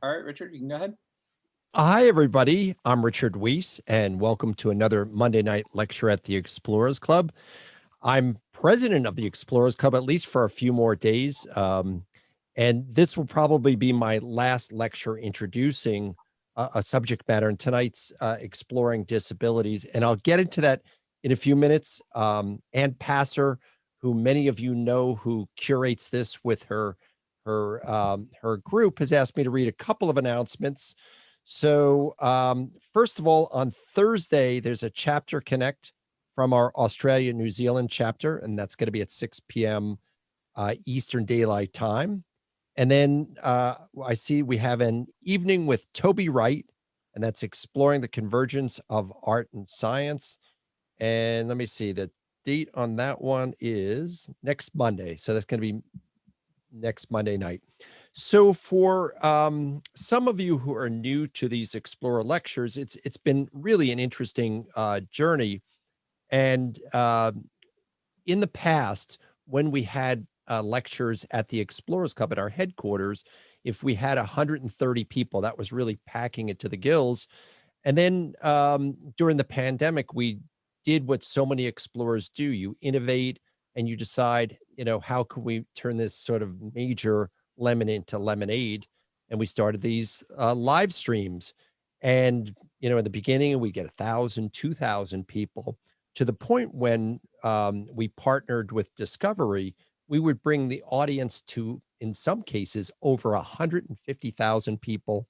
All right, Richard, you can go ahead. Hi, everybody. I'm Richard Weiss, and welcome to another Monday night lecture at the Explorers Club. I'm president of the Explorers Club, at least for a few more days. And this will probably be my last lecture introducing a subject matter in tonight's Exploring Disabilities. And I'll get into that in a few minutes. Ann Passer, who many of you know, who curates this with her group, has asked me to read a couple of announcements. So first of all, on Thursday, there's a Chapter Connect from our Australia, New Zealand chapter, and that's going to be at 6 p.m. Eastern Daylight Time. And then I see we have an evening with Toby Wright, and that's exploring the convergence of art and science. And let me see, the date on that one is next Monday. So that's going to be next Monday night. So for some of you who are new to these Explorer lectures, it's been really an interesting journey. And in the past, when we had lectures at the Explorers Club at our headquarters, if we had 130 people, that was really packing it to the gills. And then during the pandemic, we did what so many explorers do. You innovate and you decide, how can we turn this sort of major lemon into lemonade? And we started these live streams. And, in the beginning, we get 1,000, 2,000 people, to the point when we partnered with Discovery, we would bring the audience to, in some cases, over 150,000 people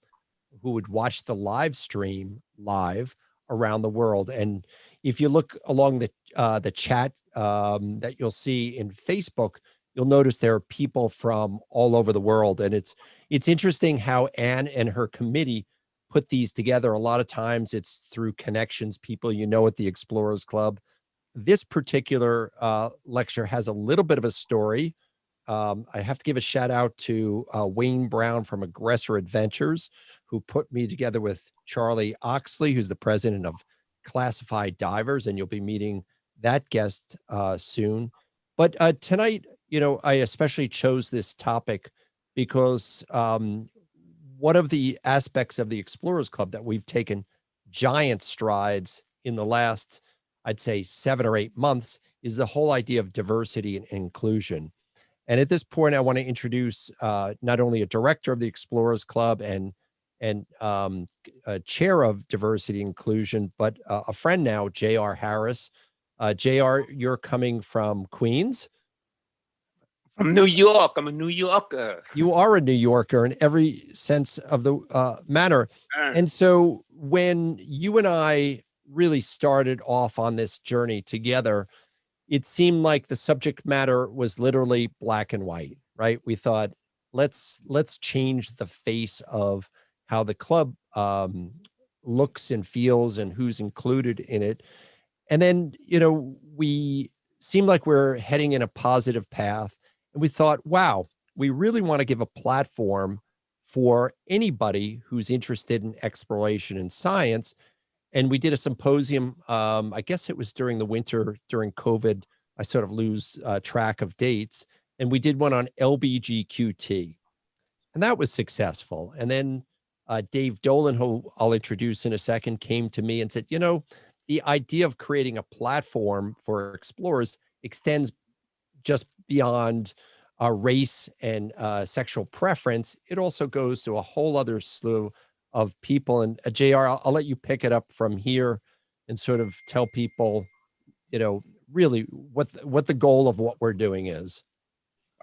who would watch the live stream live around the world. And if you look along the chat that you'll see in Facebook, you'll notice there are people from all over the world. And it's interesting how Anne and her committee put these together. A lot of times it's through connections, people at the Explorers Club. This particular lecture has a little bit of a story. I have to give a shout out to Wayne Brown from Aggressor Adventures, who put me together with Charlie Oxley, who's the president of Classified Divers, and you'll be meeting that guest soon. But tonight, I especially chose this topic because one of the aspects of the Explorers Club that we've taken giant strides in the last, I'd say, 7 or 8 months is the whole idea of diversity and inclusion. And at this point, I want to introduce not only a director of the Explorers Club and a chair of diversity inclusion, but a friend now, J.R. Harris. J.R., you're coming from Queens. From New York. I'm a New Yorker. You are a New Yorker in every sense of the manner. And so when you and I really started off on this journey together, it seemed like the subject matter was literally black and white, right? We thought, let's change the face of how the club looks and feels and who's included in it. And then, we seemed like we're heading in a positive path. And we thought, wow, we really want to give a platform for anybody who's interested in exploration and science. And we did a symposium. I guess it was during the winter, during COVID. I sort of lose track of dates. And we did one on LBGQT. And that was successful. And then Dave Dolan, who I'll introduce in a second, came to me and said, the idea of creating a platform for explorers extends just beyond race and sexual preference. It also goes to a whole other slew of people. And JR, I'll let you pick it up from here and sort of tell people, really what the goal of what we're doing is.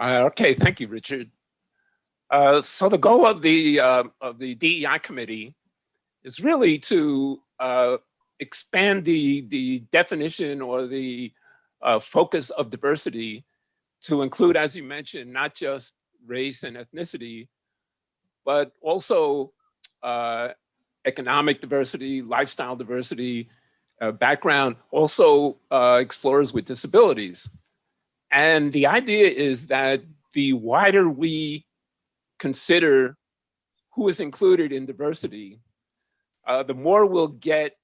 Okay, thank you, Richard. So the goal of the DEI committee is really to expand the definition or the focus of diversity to include, as you mentioned, not just race and ethnicity, but also economic diversity, lifestyle diversity, background, also explorers with disabilities. And the idea is that the wider we consider who is included in diversity, the more we'll get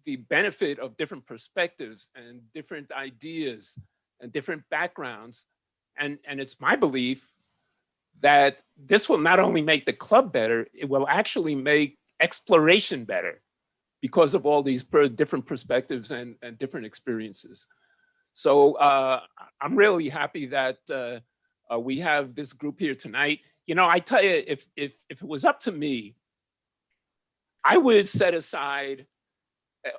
the benefit of different perspectives and different ideas and different backgrounds. And it's my belief that this will not only make the club better, it will actually make exploration better because of all these different perspectives and different experiences. So I'm really happy that we have this group here tonight. You know, I tell you, if it was up to me, I would set aside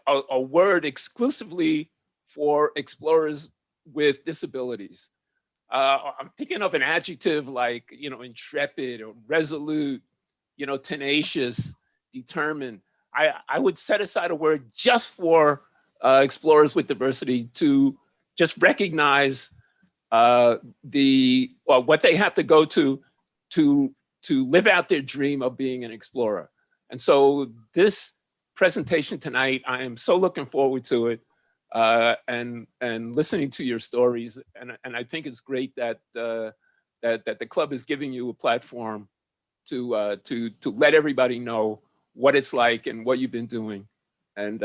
a word exclusively for explorers with disabilities. I'm thinking of an adjective like, you know, intrepid or resolute, you know, tenacious, determined. I would set aside a word just for explorers with diversity to just recognize what they have to go to live out their dream of being an explorer. And so this presentation tonight, I am so looking forward to it, and listening to your stories. And I think it's great that that the club is giving you a platform to let everybody know what it's like and what you've been doing. And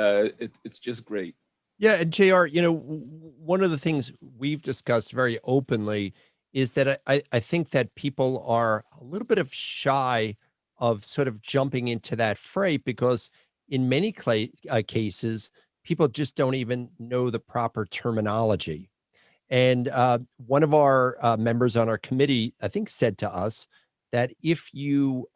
it's just great. Yeah, and JR, you know, one of the things we've discussed very openly is that I think that people are a little bit of shy of sort of jumping into that fray because in many cases, people just don't even know the proper terminology. And one of our members on our committee, I think, said to us that if you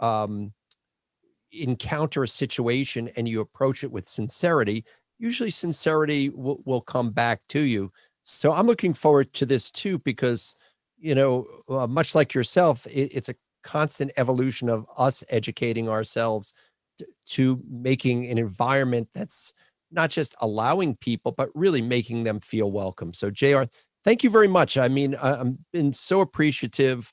encounter a situation and you approach it with sincerity, usually sincerity will come back to you. So I'm looking forward to this too, because, you know, much like yourself, it's a constant evolution of us educating ourselves to making an environment that's not just allowing people, but really making them feel welcome. So JR, thank you very much. I mean, I've been so appreciative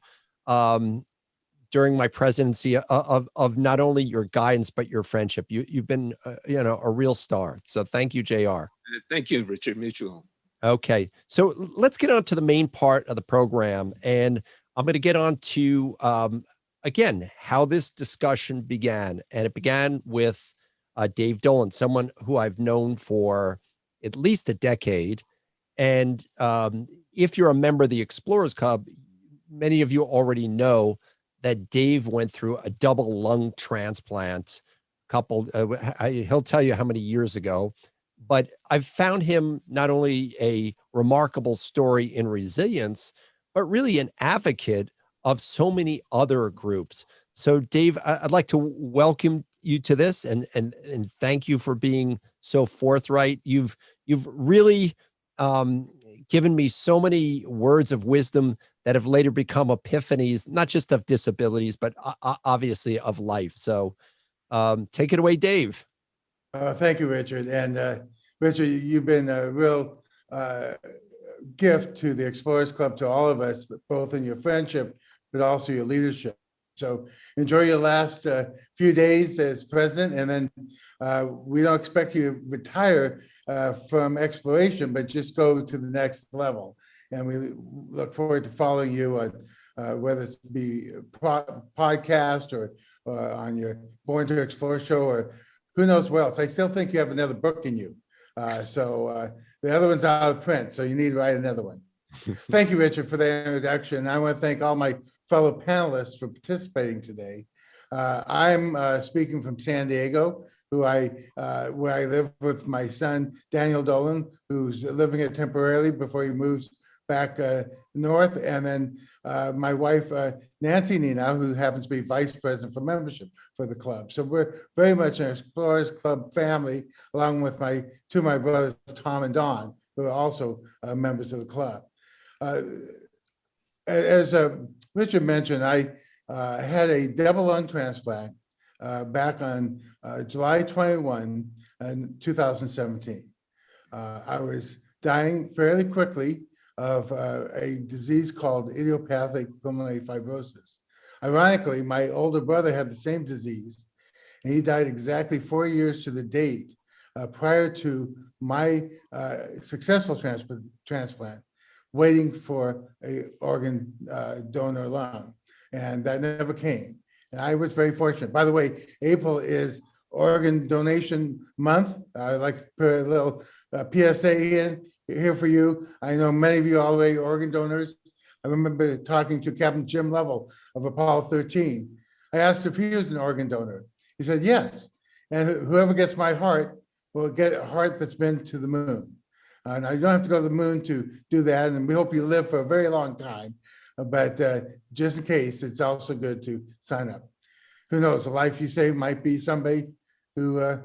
during my presidency of not only your guidance, but your friendship. You've been, you know, a real star. So thank you, JR. Thank you, Richard. Mutual. Okay. So let's get on to the main part of the program. And I'm going to get on to, again, how this discussion began. And it began with Dave Dolan, someone who I've known for at least a decade. And if you're a member of the Explorers Club, many of you already know that Dave went through a double lung transplant he'll tell you how many years ago, but I've found him not only a remarkable story in resilience, but really an advocate of so many other groups. So Dave, I'd like to welcome you to this and thank you for being so forthright. You've really given me so many words of wisdom that have later become epiphanies, not just of disabilities, but obviously of life. So take it away, Dave. Thank you, Richard. And Richard, you've been a real gift to the Explorers Club, to all of us, both in your friendship, but also your leadership. So enjoy your last few days as president, and then we don't expect you to retire from exploration, but just go to the next level. And we look forward to following you on whether it be podcast or on your Born to Explore show, or who knows what else. I still think you have another book in you. So the other one's out of print, so you need to write another one. Thank you, Richard, for the introduction. I want to thank all my fellow panelists for participating today. I'm speaking from San Diego, where I live with my son, Daniel Dolan, who's living here temporarily before he moves back north, and then my wife, Nancy Nina, who happens to be vice president for membership for the club. So we're very much an Explorers Club family, along with my brothers, Tom and Don, who are also members of the club. As Richard mentioned, I had a double lung transplant back on July 21 in 2017. I was dying fairly quickly of a disease called idiopathic pulmonary fibrosis. Ironically, my older brother had the same disease, and he died exactly 4 years to the date prior to my successful transplant, waiting for an organ donor lung, and that never came. And I was very fortunate. By the way, April is Organ Donation Month. I'd like to put a little PSA in here for you. I know many of you are already organ donors. I remember talking to Captain Jim Lovell of Apollo 13. I asked if he was an organ donor. He said, yes. And whoever gets my heart will get a heart that's been to the moon. And you don't have to go to the moon to do that. And we hope you live for a very long time. But just in case, it's also good to sign up. Who knows, the life you save might be somebody who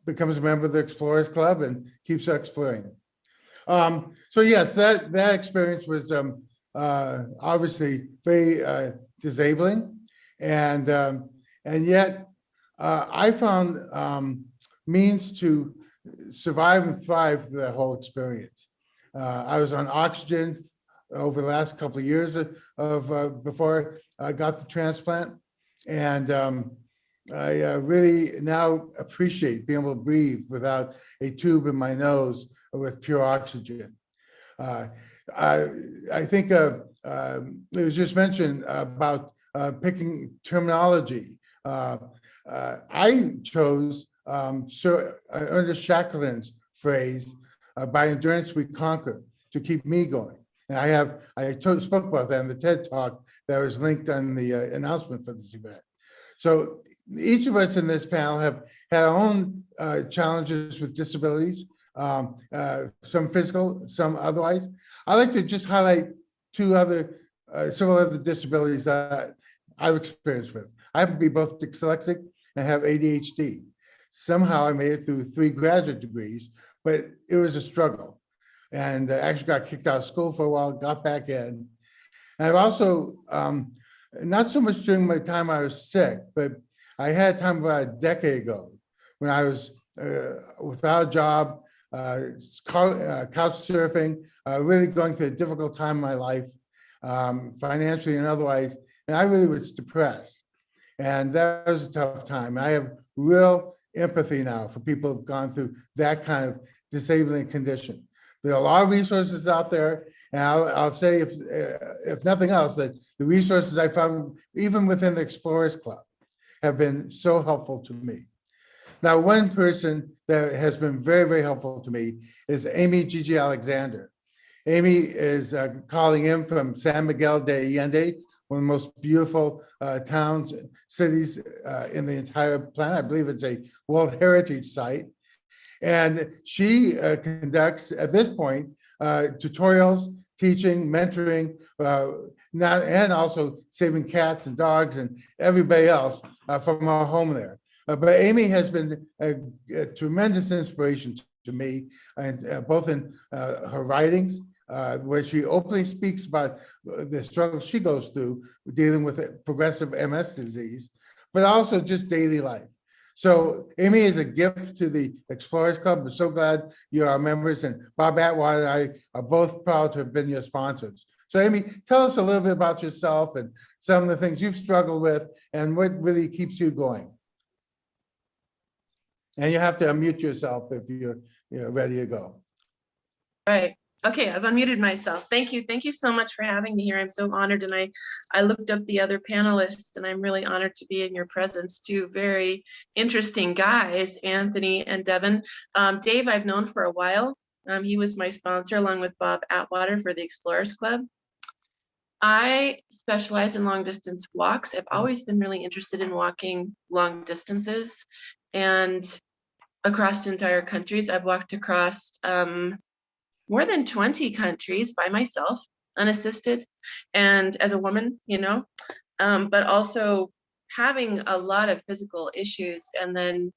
becomes a member of the Explorers Club and keeps exploring. So yes, that experience was obviously very disabling, and yet I found means to survive and thrive through that whole experience. I was on oxygen over the last couple of years before I got the transplant, and I really now appreciate being able to breathe without a tube in my nose with pure oxygen. I think it was just mentioned about picking terminology. I chose Ernest Shacklin's phrase, by endurance we conquer, to keep me going. And I spoke about that in the TED Talk that was linked on the announcement for this event. So each of us in this panel have had our own challenges with disabilities, some physical, some otherwise. I'd like to just highlight several other disabilities that I've experienced with. I happen to be both dyslexic and have ADHD. Somehow I made it through 3 graduate degrees, but it was a struggle. And I actually got kicked out of school for a while, got back in. And I've also, not so much during my time I was sick, but I had a time about a decade ago when I was without a job, couch surfing, really going through a difficult time in my life, financially and otherwise, and I really was depressed. And that was a tough time. I have real empathy now for people who've gone through that kind of disabling condition. There are a lot of resources out there, and I'll say, if nothing else, that the resources I found, even within the Explorers Club, have been so helpful to me. Now, one person that has been very, very helpful to me is Amy Gigi Alexander. Amy is calling in from San Miguel de Allende, one of the most beautiful towns, cities in the entire planet. I believe it's a World Heritage Site. And she conducts, at this point, tutorials, teaching, mentoring, and also saving cats and dogs and everybody else from our home there. But Amy has been a tremendous inspiration to me, and both in her writings, where she openly speaks about the struggle she goes through dealing with progressive MS disease, but also just daily life. So Amy is a gift to the Explorers Club. We're so glad you're our members, and Bob Atwater and I are both proud to have been your sponsors. So Amy, tell us a little bit about yourself and some of the things you've struggled with and what really keeps you going. And you have to unmute yourself if you're ready to go. Right. Okay, I've unmuted myself. Thank you. Thank you so much for having me here. I'm so honored, and I looked up the other panelists, and I'm really honored to be in your presence. 2 very interesting guys, Anthony and Devon. Dave, I've known for a while. He was my sponsor along with Bob Atwater for the Explorers Club. I specialize in long distance walks. I've always been really interested in walking long distances and across entire countries. I've walked across more than 20 countries by myself, unassisted, and as a woman, but also having a lot of physical issues. And then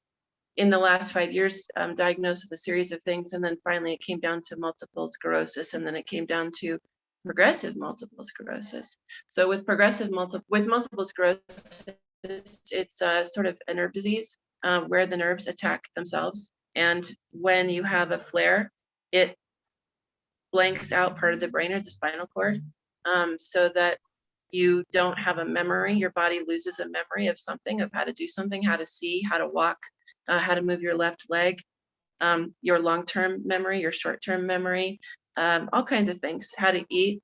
in the last 5 years, diagnosed with a series of things. And then finally it came down to multiple sclerosis. And then it came down to progressive multiple sclerosis. So with multiple sclerosis, it's sort of a nerve disease where the nerves attack themselves. And when you have a flare, it blanks out part of the brain or the spinal cord, so that you don't have a memory. Your body loses a memory of something, of how to do something, how to see, how to walk, how to move your left leg, your long-term memory, your short-term memory, all kinds of things, how to eat,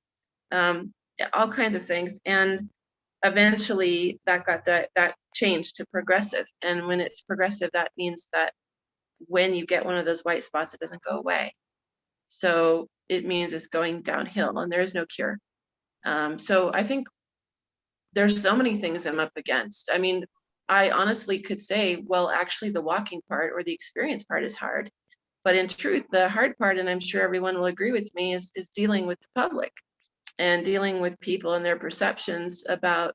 all kinds of things. And eventually that changed to progressive. And when it's progressive, that means that when you get one of those white spots, it doesn't go away. So it means it's going downhill, and there is no cure. So I think there's so many things I'm up against. I mean, I honestly could say, well, actually the walking part or the experience part is hard. But in truth, the hard part, and I'm sure everyone will agree with me, is dealing with the public and dealing with people and their perceptions about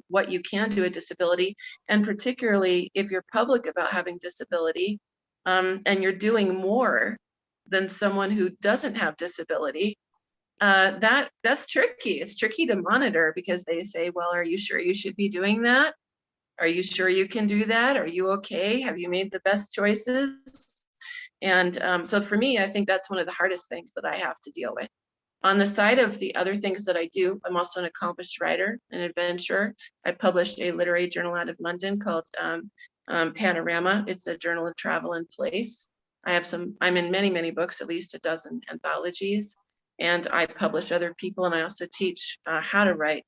what you can do with disability. And particularly if you're public about having disability and you're doing more than someone who doesn't have disability, that's tricky. It's tricky to monitor because they say, well, are you sure you should be doing that? Are you sure you can do that? Are you okay? Have you made the best choices? And so for me, I think that's one of the hardest things that I have to deal with. On the side of the other things that I do, I'm also an accomplished writer, an adventurer. I published a literary journal out of London called Panorama. It's a journal of travel and place. I'm in many, many books, at least a dozen anthologies. And I publish other people, and I also teach how to write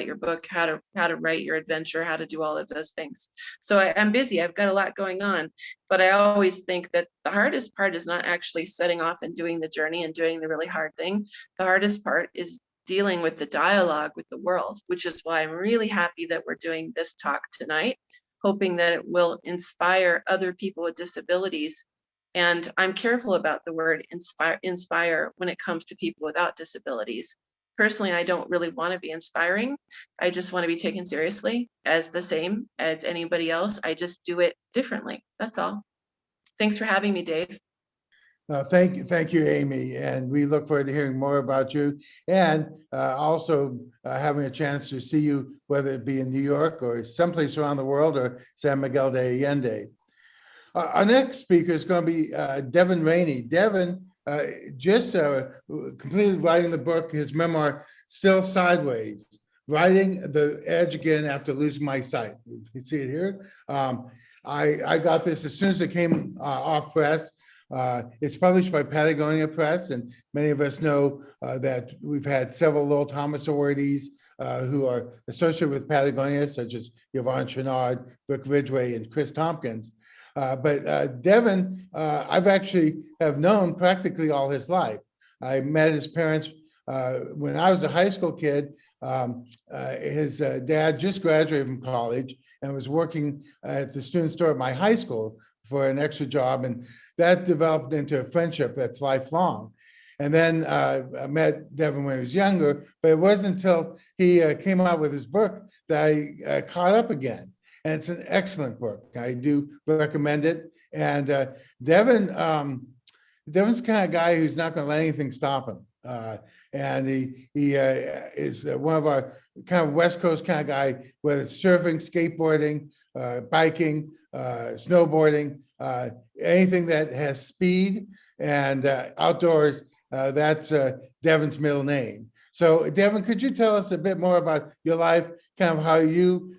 your book, how to write your adventure, how to do all of those things. So I'm busy. I've got a lot going on, but I always think that the hardest part is not actually setting off and doing the journey and doing the really hard thing. The hardest part is dealing with the dialogue with the world, which is why I'm really happy that we're doing this talk tonight, hoping that it will inspire other people with disabilities. And I'm careful about the word inspire when it comes to people without disabilities. Personally, I don't really want to be inspiring. I just want to be taken seriously as the same as anybody else. I just do it differently. That's all. Thanks for having me, Dave. Thank you, Amy. And we look forward to hearing more about you and also having a chance to see you, whether it be in New York or someplace around the world or San Miguel de Allende. Our next speaker is going to be Devon Raney. Devon just completed writing the book, his memoir, Still Sideways, Writing the Edge Again After Losing My Sight. You can see it here. I got this as soon as it came off press. It's published by Patagonia Press, and many of us know that we've had several Lowell Thomas awardees who are associated with Patagonia, such as Yvonne Chouinard, Rick Ridgway, and Chris Tompkins. But Devon, I've actually have known practically all his life. I met his parents when I was a high school kid. His dad just graduated from college and was working at the student store at my high school for an extra job. And that developed into a friendship that's lifelong. And then I met Devon when he was younger, but it wasn't until he came out with his book that I caught up again. And it's an excellent book. I do recommend it. And Devon's the kind of guy who's not going to let anything stop him. And he is one of our kind of West Coast kind of guy, whether it's surfing, skateboarding, biking, snowboarding, anything that has speed and outdoors, that's Devon's middle name. So Devon, could you tell us a bit more about your life, kind of how you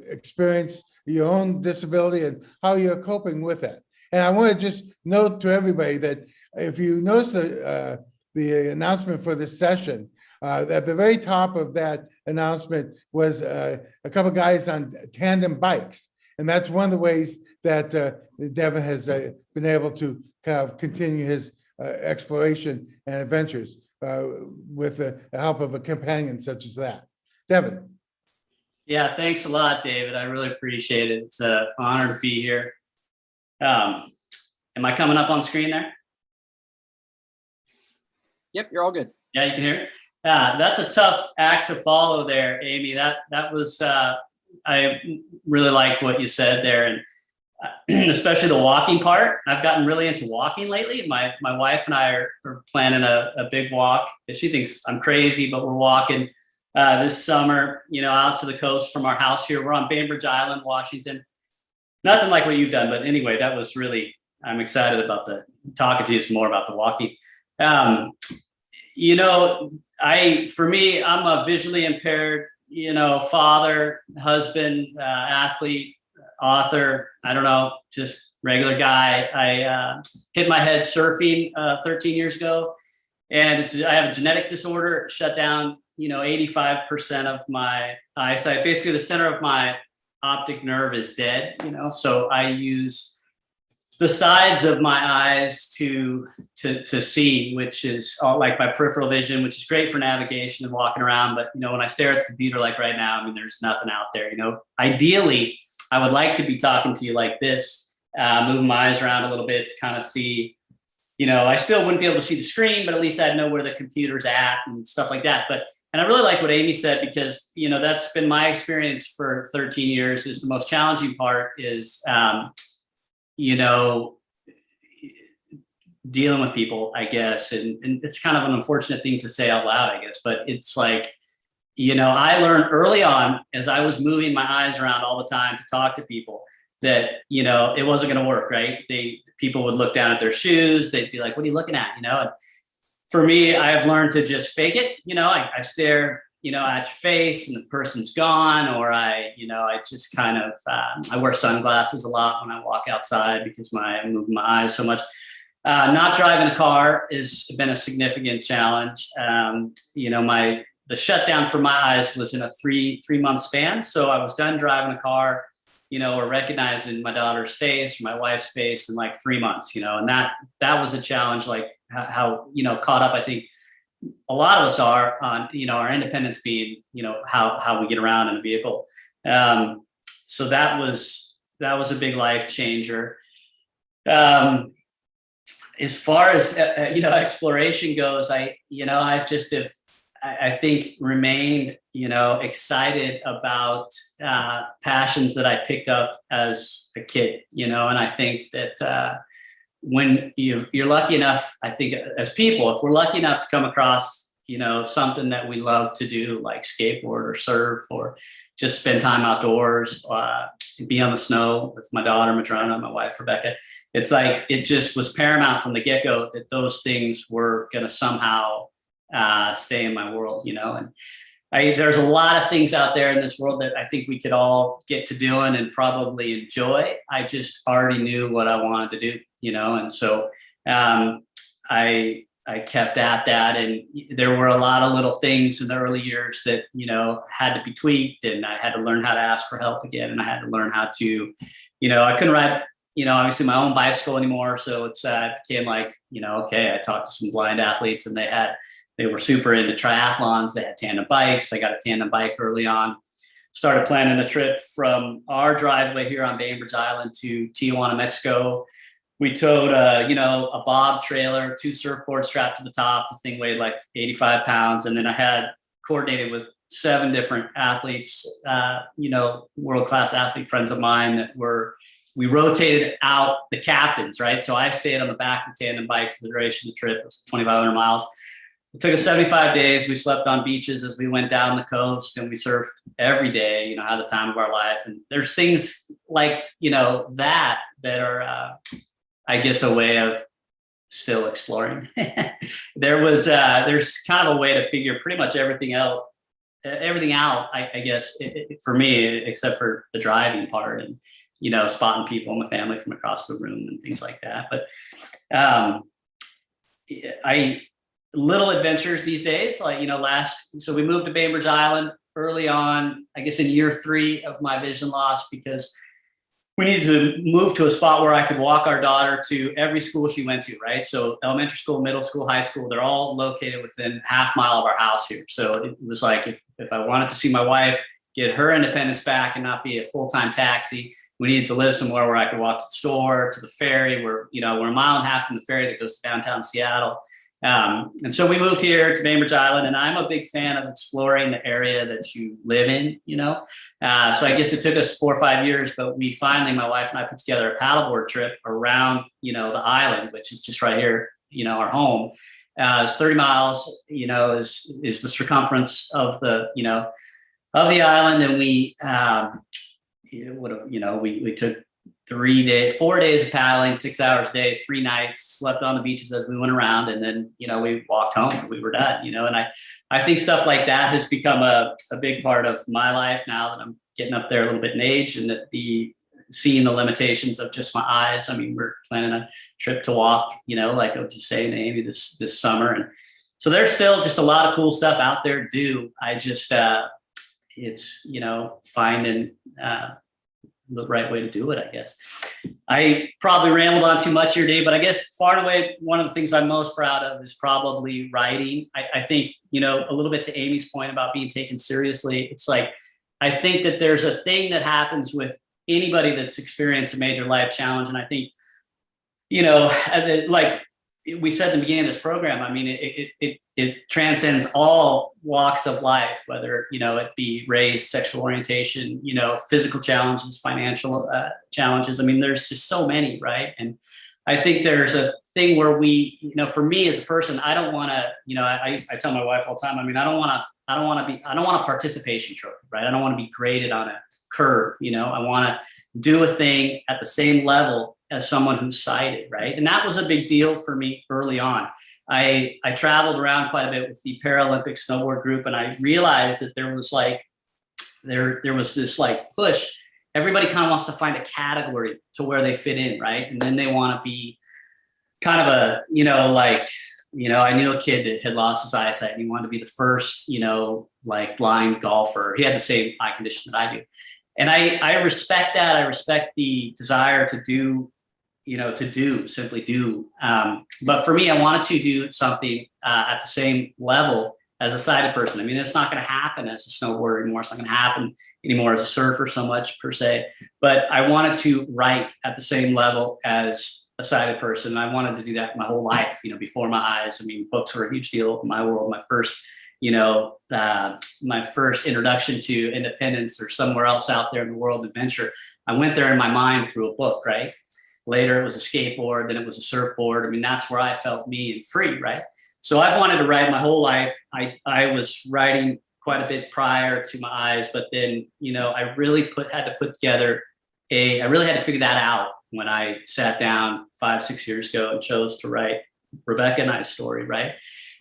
experience your own disability and how you're coping with it? And I want to just note to everybody that if you notice the announcement for this session, at the very top of that announcement was a couple guys on tandem bikes. And that's one of the ways that Devon has been able to kind of continue his exploration and adventures with the help of a companion such as that. Devon. Yeah, thanks a lot, David. I really appreciate it. It's an honor to be here. Am I coming up on screen there? Yep, you're all good. Yeah, you can hear it. That's a tough act to follow there, Amy. That was, I really liked what you said there, and especially the walking part. I've gotten really into walking lately. My wife and I are planning a big walk. She thinks I'm crazy, but we're walking this summer, out to the coast from our house here. We're on Bainbridge Island, Washington. Nothing like what you've done, but anyway, that was really, I'm excited about talking to you some more about the walking. For me, I'm a visually impaired, father, husband, athlete, author, I don't know, just regular guy. I hit my head surfing 13 years ago, and I have a genetic disorder, shut down, 85% of my eyesight. Basically, the center of my optic nerve is dead, so I use the sides of my eyes to see, which is all like my peripheral vision, which is great for navigation and walking around. But, you know, when I stare at the computer like right now, I mean, there's nothing out there. You know, ideally, I would like to be talking to you like this, moving my eyes around a little bit to kind of see, you know, I still wouldn't be able to see the screen, but at least I'd know where the computer's at and stuff like that. But, and I really like what Amy said, because, you know, that's been my experience for 13 years is the most challenging part is, you know, dealing with people, I guess. And it's kind of an unfortunate thing to say out loud, I guess, but it's like, you know, I learned early on as I was moving my eyes around all the time to talk to people that, you know, it wasn't going to work, right? People would look down at their shoes. They'd be like, what are you looking at? You know, and for me, I've learned to just fake it. You know, I stare, you know, at your face and the person's gone, or I just kind of, I wear sunglasses a lot when I walk outside because I'm moving my eyes so much. Not driving a car has been a significant challenge. You know, the shutdown for my eyes was in a three-month span. So I was done driving a car, you know, or recognizing my daughter's face, or my wife's face in like 3 months, you know, and that was a challenge, like how, you know, caught up, I think, a lot of us are on, you know, our independence being, you know, how we get around in a vehicle. So that was a big life changer. As far as, you know, exploration goes, I think remained, you know, excited about passions that I picked up as a kid, you know, and I think that when you're lucky enough, I think as people, if we're lucky enough to come across, you know, something that we love to do, like skateboard or surf, or just spend time outdoors, be on the snow with my daughter, Madrona, my wife, Rebecca, it's like, it just was paramount from the get-go that those things were going to somehow stay in my world, you know. And there's a lot of things out there in this world that I think we could all get to doing and probably enjoy. I just already knew what I wanted to do, you know, and so I kept at that. And there were a lot of little things in the early years that, you know, had to be tweaked, and I had to learn how to ask for help again. And I had to learn how to, you know, I couldn't ride, you know, obviously my own bicycle anymore. So it became like, you know, okay, I talked to some blind athletes, and they were super into triathlons. They had tandem bikes. I got a tandem bike early on. Started planning a trip from our driveway here on Bainbridge Island to Tijuana, Mexico. We towed a bob trailer, 2 surfboards strapped to the top. The thing weighed like 85 pounds. And then I had coordinated with 7 different athletes, you know, world-class athlete friends of mine we rotated out the captains, right? So I stayed on the back of the tandem bike for the duration of the trip. It was 2,500 miles. It took us 75 days. We slept on beaches as we went down the coast, and we surfed every day, you know, had the time of our life. And there's things like, you know, that are, I guess, a way of still exploring. There's kind of a way to figure pretty much everything out, I guess, for me, except for the driving part and, you know, spotting people in my family from across the room and things like that. But little adventures these days, like, you know, so we moved to Bainbridge Island early on, I guess in year 3 of my vision loss, because we needed to move to a spot where I could walk our daughter to every school she went to, right? So elementary school, middle school, high school, they're all located within half mile of our house here. So it was like, if I wanted to see my wife, get her independence back and not be a full-time taxi, we needed to live somewhere where I could walk to the store, to the ferry. We're a 1.5 miles from the ferry that goes to downtown Seattle. And so we moved here to Bainbridge Island, and I'm a big fan of exploring the area that you live in, you know. So I guess it took us 4 or 5 years, but we finally, my wife and I, put together a paddleboard trip around, you know, the island, which is just right here, you know, our home. It's 30 miles, you know, is the circumference of the, you know, of the island. And we, we took 4 days of paddling, 6 hours a day, 3 nights, slept on the beaches as we went around. And then, you know, we walked home and we were done, you know. And I think stuff like that has become a big part of my life now that I'm getting up there a little bit in age, and that seeing the limitations of just my eyes. I mean, we're planning a trip to walk, you know, like I was just saying to Amy this summer. And so there's still just a lot of cool stuff out there to do. I just, it's, you know, finding the right way to do it, I guess. I probably rambled on too much here, Dave, but I guess far and away, one of the things I'm most proud of is probably writing. I think, you know, a little bit to Amy's point about being taken seriously. It's like, I think that there's a thing that happens with anybody that's experienced a major life challenge. And I think, you know, like we said at the beginning of this program, I mean, it transcends all walks of life, whether, you know, it be race, sexual orientation, you know, physical challenges, financial challenges. I mean, there's just so many, right? And I think there's a thing where we, you know, for me as a person, I don't want to, you know, I tell my wife all the time, I mean, I don't want a participation trophy, right? I don't want to be graded on a curve, you know, I want to do a thing at the same level as someone who's sighted, right? And that was a big deal for me early on. I traveled around quite a bit with the Paralympic snowboard group, and I realized that there was like, there was this like push. Everybody kind of wants to find a category to where they fit in, right? And then they want to be kind of a, you know, like, you know, I knew a kid that had lost his eyesight and he wanted to be the first, you know, like blind golfer. He had the same eye condition that I do. And I respect that. I respect the desire to do, you know, simply do. But for me, I wanted to do something at the same level as a sighted person. I mean, it's not going to happen as a snowboarder anymore. It's not going to happen anymore as a surfer so much per se. But I wanted to write at the same level as a sighted person. I wanted to do that my whole life, you know, before my eyes. I mean, books were a huge deal in my world. My first, you know, my first introduction to independence or somewhere else out there in the world adventure, I went there in my mind through a book, right? Later, it was a skateboard, then it was a surfboard. I mean, that's where I felt me and free, right? So I've wanted to write my whole life. I was writing quite a bit prior to my eyes, but then, you know, I really had to figure that out when I sat down 5-6 years ago and chose to write Rebecca and I's story, right?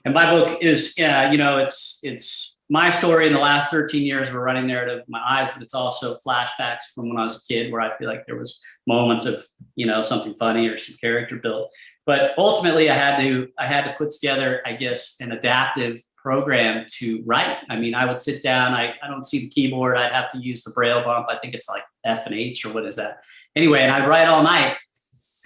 And my book is, you know, it's my story in the last 13 years of a running narrative of my eyes, but it's also flashbacks from when I was a kid where I feel like there was moments of, you know, something funny or some character built. But ultimately I had to put together, I guess, an adaptive program to write. I mean, I would sit down, I don't see the keyboard. I'd have to use the Braille bump. I think it's like F and H or what is that? Anyway, and I'd write all night.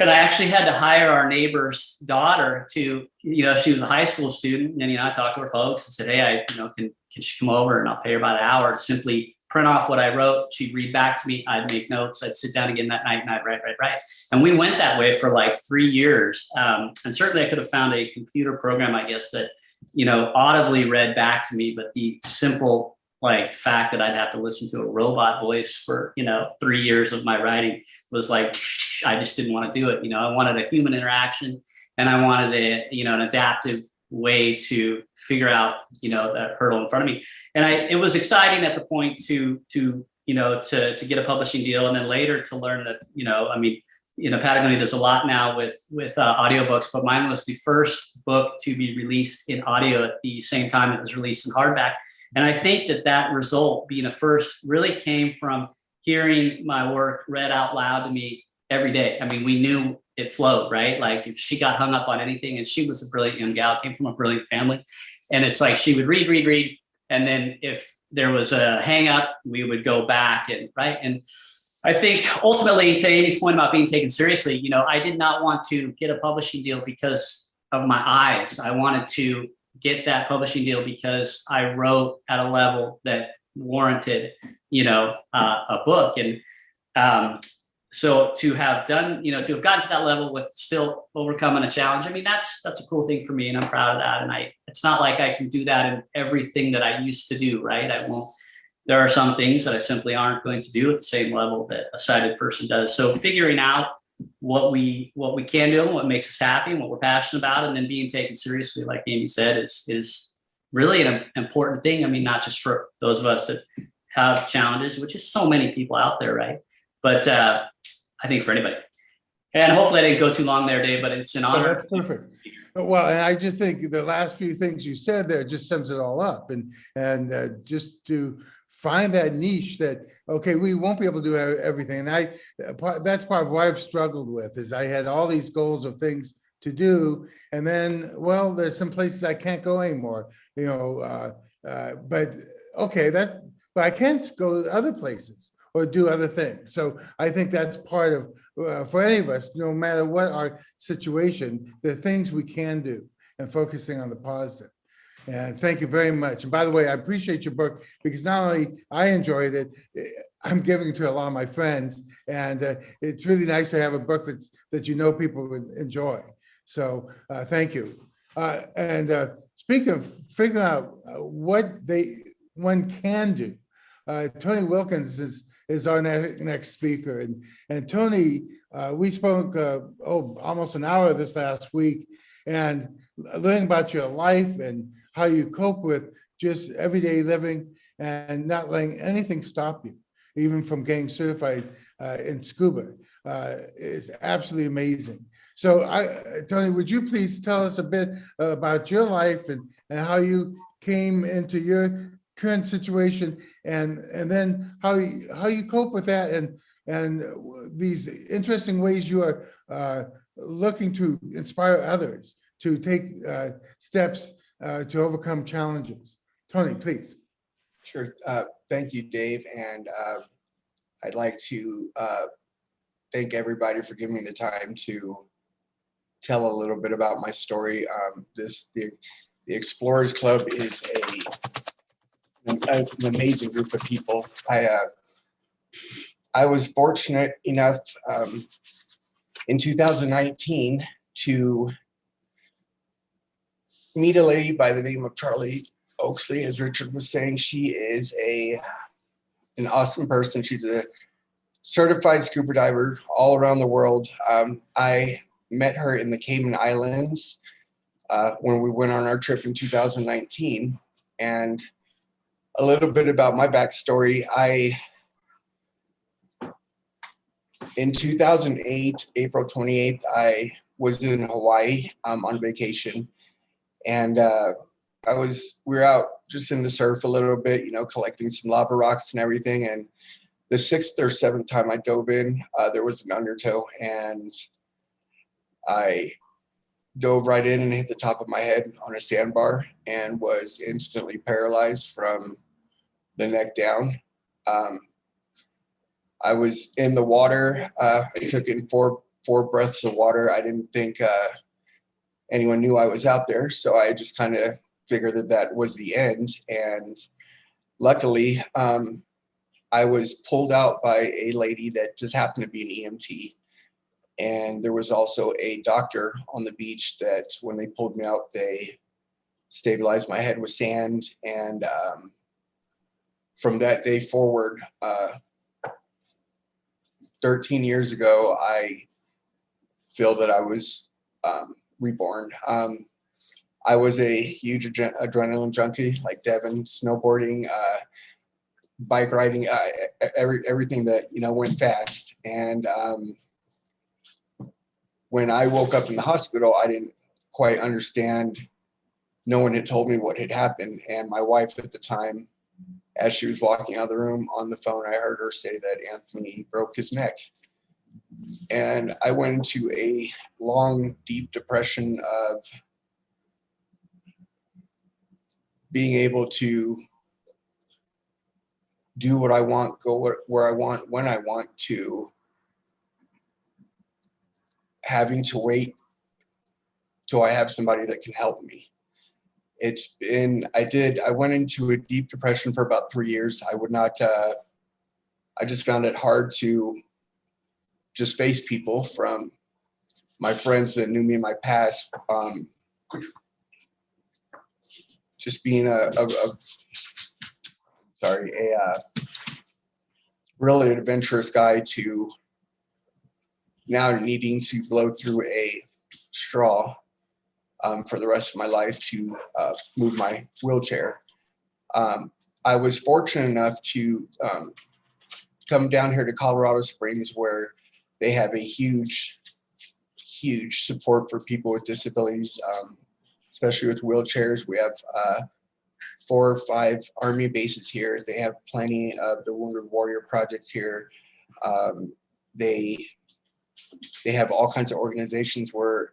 And I actually had to hire our neighbor's daughter to, you know, she was a high school student. And, you know, I talked to her folks and said, hey, can she come over and I'll pay her by the hour to simply print off what I wrote. She'd read back to me. I'd make notes. I'd sit down again that night and I'd write. And we went that way for like 3 years. And certainly I could have found a computer program, I guess, that, you know, audibly read back to me. But the simple like fact that I'd have to listen to a robot voice for, you know, 3 years of my writing was like, I just didn't want to do it. You know, I wanted a human interaction and I wanted an adaptive way to figure out, you know, that hurdle in front of me. And it was exciting at the point to get a publishing deal. And then later to learn that, you know, I mean, you know, Patagonia does a lot now with audiobooks, but mine was the first book to be released in audio at the same time it was released in hardback. And I think that result being a first really came from hearing my work read out loud to me every day. I mean, we knew it flowed, right? Like if she got hung up on anything, and she was a brilliant young gal, came from a brilliant family. And it's like, she would read. And then if there was a hang up, we would go back right. And I think ultimately to Amy's point about being taken seriously, you know, I did not want to get a publishing deal because of my eyes. I wanted to get that publishing deal because I wrote at a level that warranted, you know, a book. And, so to have done, you know, to have gotten to that level with still overcoming a challenge, I mean, that's a cool thing for me, and I'm proud of that. And it's not like I can do that in everything that I used to do, right? There are some things that I simply aren't going to do at the same level that a sighted person does. So figuring out what we can do and what makes us happy and what we're passionate about, and then being taken seriously, like Amy said, is really an important thing. I mean, not just for those of us that have challenges, which is so many people out there, right? But I think for anybody. And hopefully I didn't go too long there, Dave, but it's an honor. Oh, that's perfect. Well, and I just think the last few things you said there just sums it all up. And just to find that niche that, okay, we won't be able to do everything. And that's part of what I've struggled with, is I had all these goals of things to do. And then, well, there's some places I can't go anymore, you know, but okay, but I can go to other places. or do other things. So I think that's part of, for any of us, no matter what our situation, there are things we can do and focusing on the positive. And thank you very much. And by the way, I appreciate your book because not only I enjoyed it, I'm giving it to a lot of my friends, and it's really nice to have a book that you know people would enjoy. So thank you. Speaking of figuring out what one can do, Tony Wilkins is our next speaker, and Tony, we spoke almost an hour this last week, and learning about your life and how you cope with just everyday living and not letting anything stop you, even from getting certified in scuba. Is absolutely amazing. So Tony, would you please tell us a bit about your life and how you came into your current situation, and then how you cope with that, and these interesting ways you are looking to inspire others to take steps to overcome challenges. Tony, please. Sure. Thank you, Dave. And I'd like to thank everybody for giving me the time to tell a little bit about my story. The Explorers Club is an amazing group of people. I was fortunate enough in 2019 to meet a lady by the name of Charlie Oaksley. As Richard was saying, she is an awesome person. She's a certified scuba diver all around the world. I met her in the Cayman Islands when we went on our trip in 2019. And a little bit about my backstory. In 2008, April 28th, I was in Hawaii on vacation. And we were out just in the surf a little bit, collecting some lava rocks and everything. And the 6th or 7th time I dove in, there was an undertow, and I dove right in and hit the top of my head on a sandbar and was instantly paralyzed from the neck down. I was in the water. I took in four breaths of water. I didn't think anyone knew I was out there, so I just kind of figured that was the end. And luckily, I was pulled out by a lady that just happened to be an EMT. And there was also a doctor on the beach that when they pulled me out, they stabilized my head with sand. And from that day forward, 13 years ago, I feel that I was reborn. I was a huge adrenaline junkie, like Devon, snowboarding, bike riding, everything that went fast. And when I woke up in the hospital, I didn't quite understand. No one had told me what had happened. And my wife at the time, as she was walking out of the room on the phone, I heard her say that Anthony broke his neck. And I went into a long, deep depression of being able to do what I want, go where I want, when I want, to having to wait till I have somebody that can help me. I went into a deep depression for about 3 years. I just found it hard to just face people, from my friends that knew me in my past, just being a really adventurous guy, to now needing to blow through a straw for the rest of my life to move my wheelchair. I was fortunate enough to come down here to Colorado Springs, where they have a huge support for people with disabilities, especially with wheelchairs. We have 4 or 5 Army bases here. They have plenty of the Wounded Warrior projects here. They have all kinds of organizations where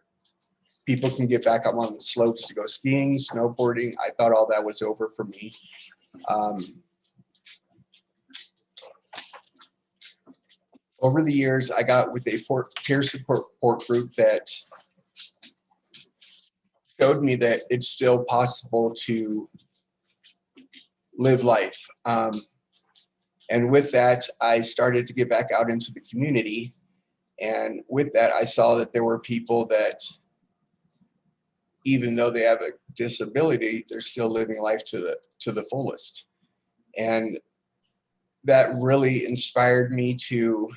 people can get back up on the slopes to go skiing, snowboarding. I thought all that was over for me. over the years, I got with a peer support group that showed me that it's still possible to live life. And with that, I started to get back out into the community. And with that, I saw that there were people that, even though they have a disability, they're still living life to the fullest. And that really inspired me to,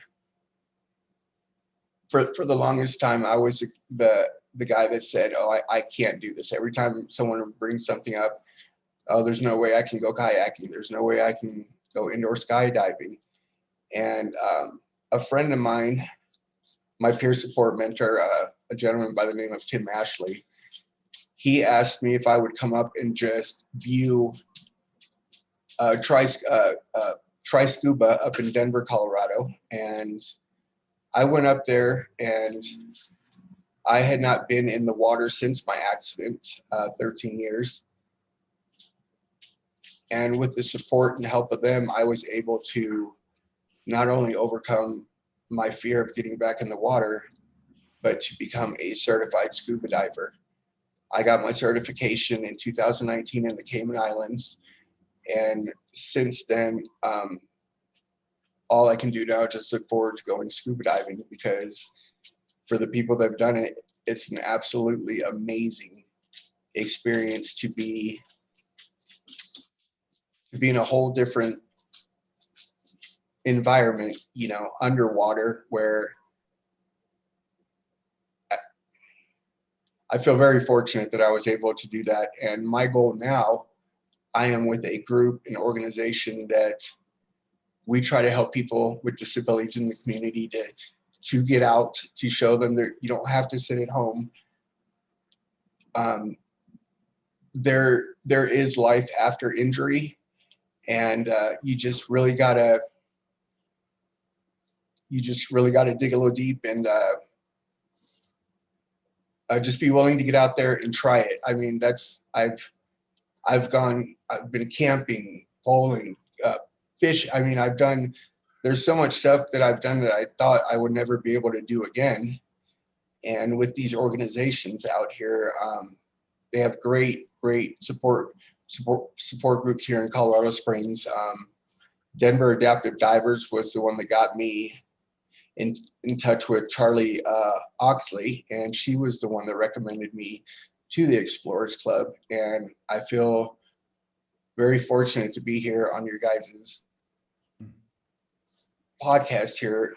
for the longest time, I was the guy that said, oh, I can't do this. Every time someone brings something up, oh, there's no way I can go kayaking. There's no way I can go indoor skydiving. And a friend of mine, my peer support mentor, a gentleman by the name of Tim Ashley, he asked me if I would come up and just view try scuba up in Denver, Colorado. And I went up there, and I had not been in the water since my accident, 13 years. And with the support and help of them, I was able to not only overcome my fear of getting back in the water, but to become a certified scuba diver. I got my certification in 2019 in the Cayman Islands. And since then, all I can do now is just look forward to going scuba diving, because for the people that have done it, it's an absolutely amazing experience to be in a whole different environment, you know, underwater, where I feel very fortunate that I was able to do that. And my goal now, I am with a group, an organization that we try to help people with disabilities in the community to get out, to show them that you don't have to sit at home. There is life after injury, and you just really gotta dig a little deep and just be willing to get out there and try it. I mean, I've been camping, bowling, fish. I mean, there's so much stuff that I've done that I thought I would never be able to do again. And with these organizations out here, they have great support groups here in Colorado Springs. Denver Adaptive Divers was the one that got me in touch with Charlie Oxley, and she was the one that recommended me to the Explorers Club. And I feel very fortunate to be here on your guys' podcast here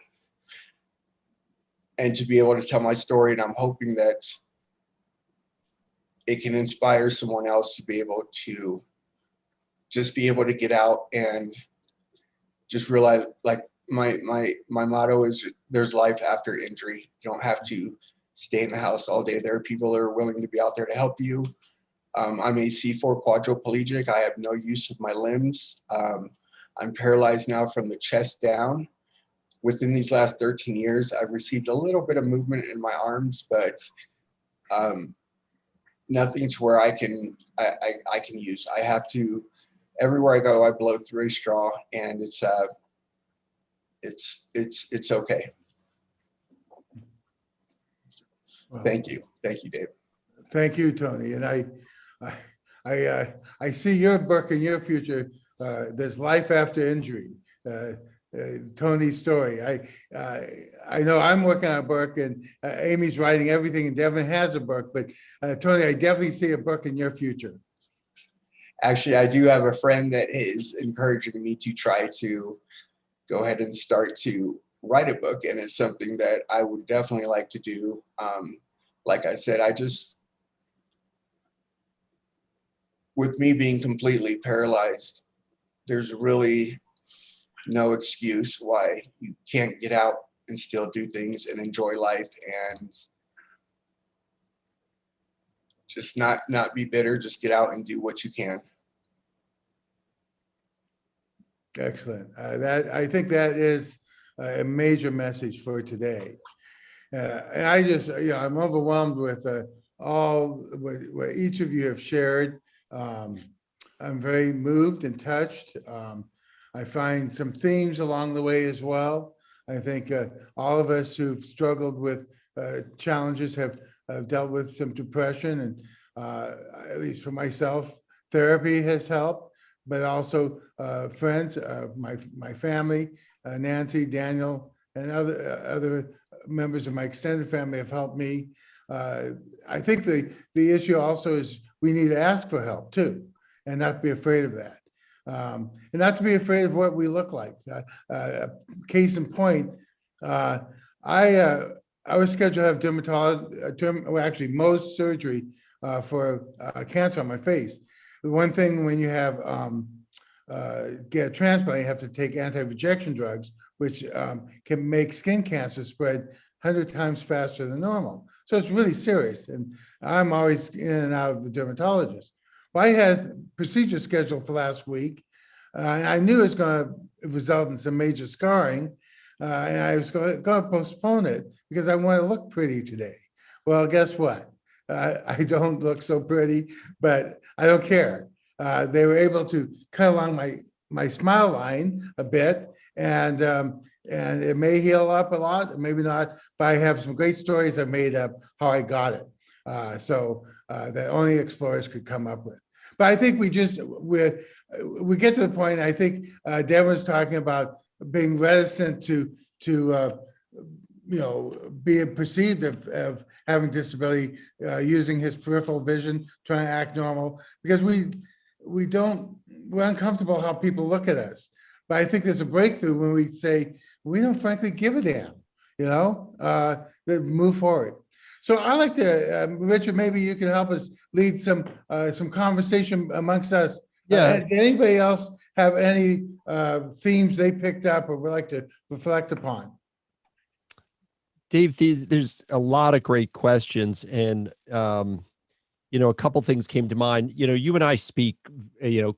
and to be able to tell my story. And I'm hoping that it can inspire someone else to be able to just be able to get out and just realize, like, my motto is there's life after injury. You don't have to stay in the house all day. There are people that are willing to be out there to help you. I'm a C4 quadriplegic. I have no use of my limbs. I'm paralyzed now from the chest down. Within these last 13 years, I've received a little bit of movement in my arms, but nothing to where I can use. I have to, everywhere I go, I blow through a straw, and it's okay. Well, Thank you, Dave. thank you, Tony. And I see your book in your future. There's life after injury. Tony's story. I know I'm working on a book, and Amy's writing everything, and Devon has a book. But Tony, I definitely see a book in your future. Actually, I do have a friend that is encouraging me to try to go ahead and start to write a book, and it's something that I would definitely like to do. Like I said, with me being completely paralyzed, there's really no excuse why you can't get out and still do things and enjoy life, and just not be bitter. Just get out and do what you can. Excellent. I think that is a major message for today. And I just, I'm overwhelmed with all what each of you have shared. I'm very moved and touched. I find some themes along the way as well. I think all of us who've struggled with challenges have dealt with some depression, and at least for myself, therapy has helped, but also friends, my family, Nancy, Daniel, and other members of my extended family have helped me. I think the issue also is we need to ask for help too, and not be afraid of that. And not to be afraid of what we look like. Case in point, I was scheduled to have Mohs surgery for cancer on my face. The one thing when you have get a transplant, you have to take anti-rejection drugs, which can make skin cancer spread 100 times faster than normal. So it's really serious. And I'm always in and out of the dermatologist. Well, I had procedure scheduled for last week. And I knew it was going to result in some major scarring. And I was going to postpone it because I want to look pretty today. Well, guess what? I don't look so pretty, but I don't care. They were able to cut along my smile line a bit, and it may heal up a lot, maybe not, but I have some great stories I made up how I got it. That only explorers could come up with. But I think we get to the point. I think Devon was talking about being reticent to be perceived of having disability, using his peripheral vision, trying to act normal, because we're uncomfortable how people look at us. But I think there's a breakthrough when we say we don't frankly give a damn, that move forward. So I'd like to, Richard, maybe you can help us lead some conversation amongst us. Yeah. Did anybody else have any themes they picked up or would like to reflect upon? Dave, there's a lot of great questions, and a couple things came to mind. You and I speak,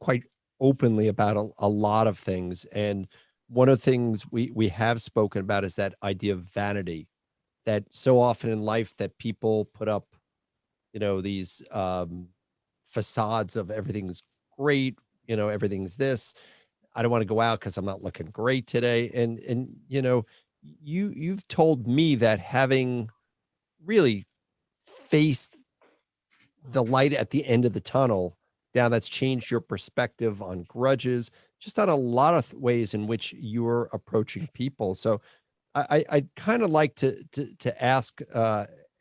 quite openly about a lot of things, and one of the things we have spoken about is that idea of vanity, that so often in life that people put up, these facades of everything's great, everything's this. I don't want to go out because I'm not looking great today, and you've told me that having really faced the light at the end of the tunnel, that's changed your perspective on grudges, just on a lot of ways in which you're approaching people. So I'd kind of like to ask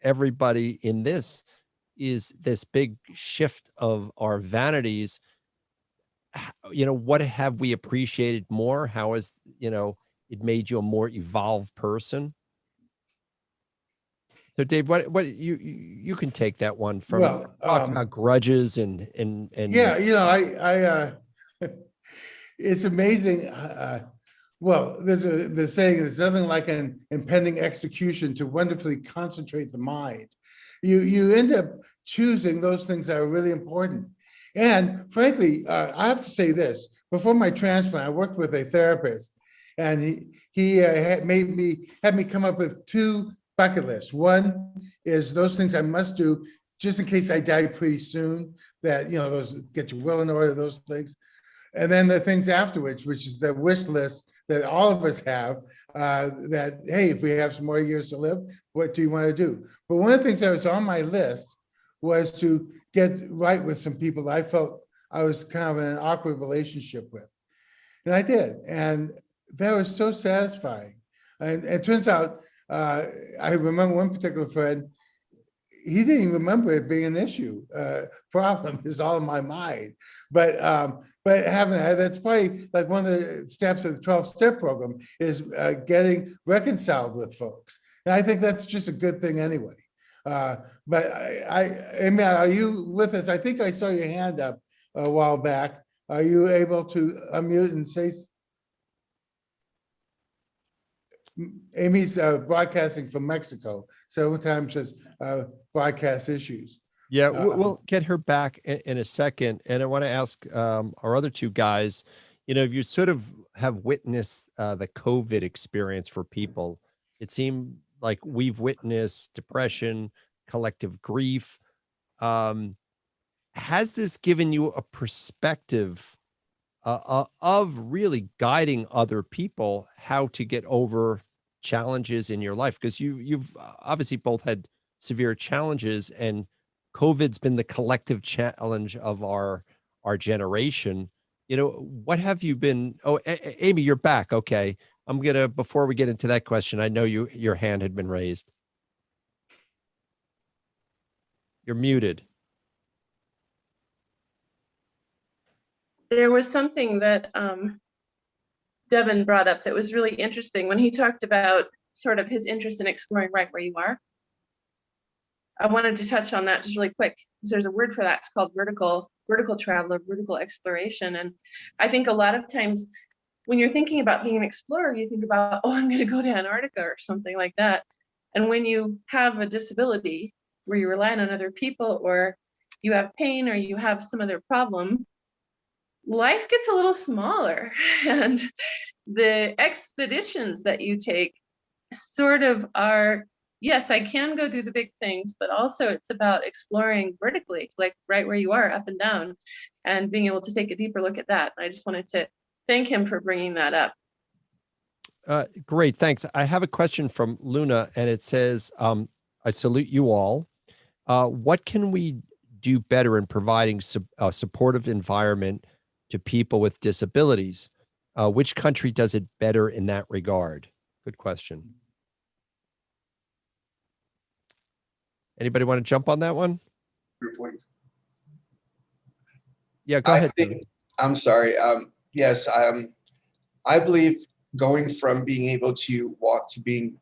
everybody in this big shift of our vanities. What have we appreciated more? How has, it made you a more evolved person? So Dave, what you can take that one from talking about grudges and yeah, it's amazing. Well, there's the saying, there's nothing like an impending execution to wonderfully concentrate the mind. You end up choosing those things that are really important. And frankly, I have to say this, before my transplant, I worked with a therapist, and he had me come up with two bucket lists. One is those things I must do just in case I die pretty soon, that, those get your will in order, those things. And then the things afterwards, which is the wish list that all of us have, that, hey, if we have some more years to live, what do you want to do? But one of the things that was on my list was to get right with some people that I felt I was kind of in an awkward relationship with. And I did. And that was so satisfying. And it turns out, I remember one particular friend, he didn't even remember it being an issue. Problem is all in my mind. But having that's probably like one of the steps of the 12-step program is getting reconciled with folks. And I think that's just a good thing anyway. But Amy, are you with us? I think I saw your hand up a while back. Are you able to unmute and say? Amy's broadcasting from Mexico, so sometimes there's broadcast issues. Yeah, we'll get her back in a second. And I want to ask our other two guys, you sort of have witnessed the COVID experience for people. It seemed like we've witnessed depression, collective grief. Has this given you a perspective of really guiding other people how to get over challenges in your life? Because you've obviously both had severe challenges, and COVID's been the collective challenge of our generation. What have you been? Oh, Amy, you're back. Okay. Before we get into that question, I know your hand had been raised. You're muted. There was something that Devon brought up that was really interesting when he talked about sort of his interest in exploring right where you are. I wanted to touch on that just really quick, because there's a word for that. It's called vertical travel or vertical exploration. And I think a lot of times when you're thinking about being an explorer, you think about, oh, I'm going to go to Antarctica or something like that. And when you have a disability where you're relying on other people, or you have pain, or you have some other problem, life gets a little smaller. And the expeditions that you take sort of are, yes, I can go do the big things, but also it's about exploring vertically, like right where you are, up and down, and being able to take a deeper look at that. I just wanted to thank him for bringing that up. Great, thanks. I have a question from Luna, and it says, I salute you all. What can we do better in providing a supportive environment to people with disabilities? Which country does it better in that regard? Good question. Anybody want to jump on that one? Yeah, go ahead. I'm sorry. Yes, I believe going from being able to walk to being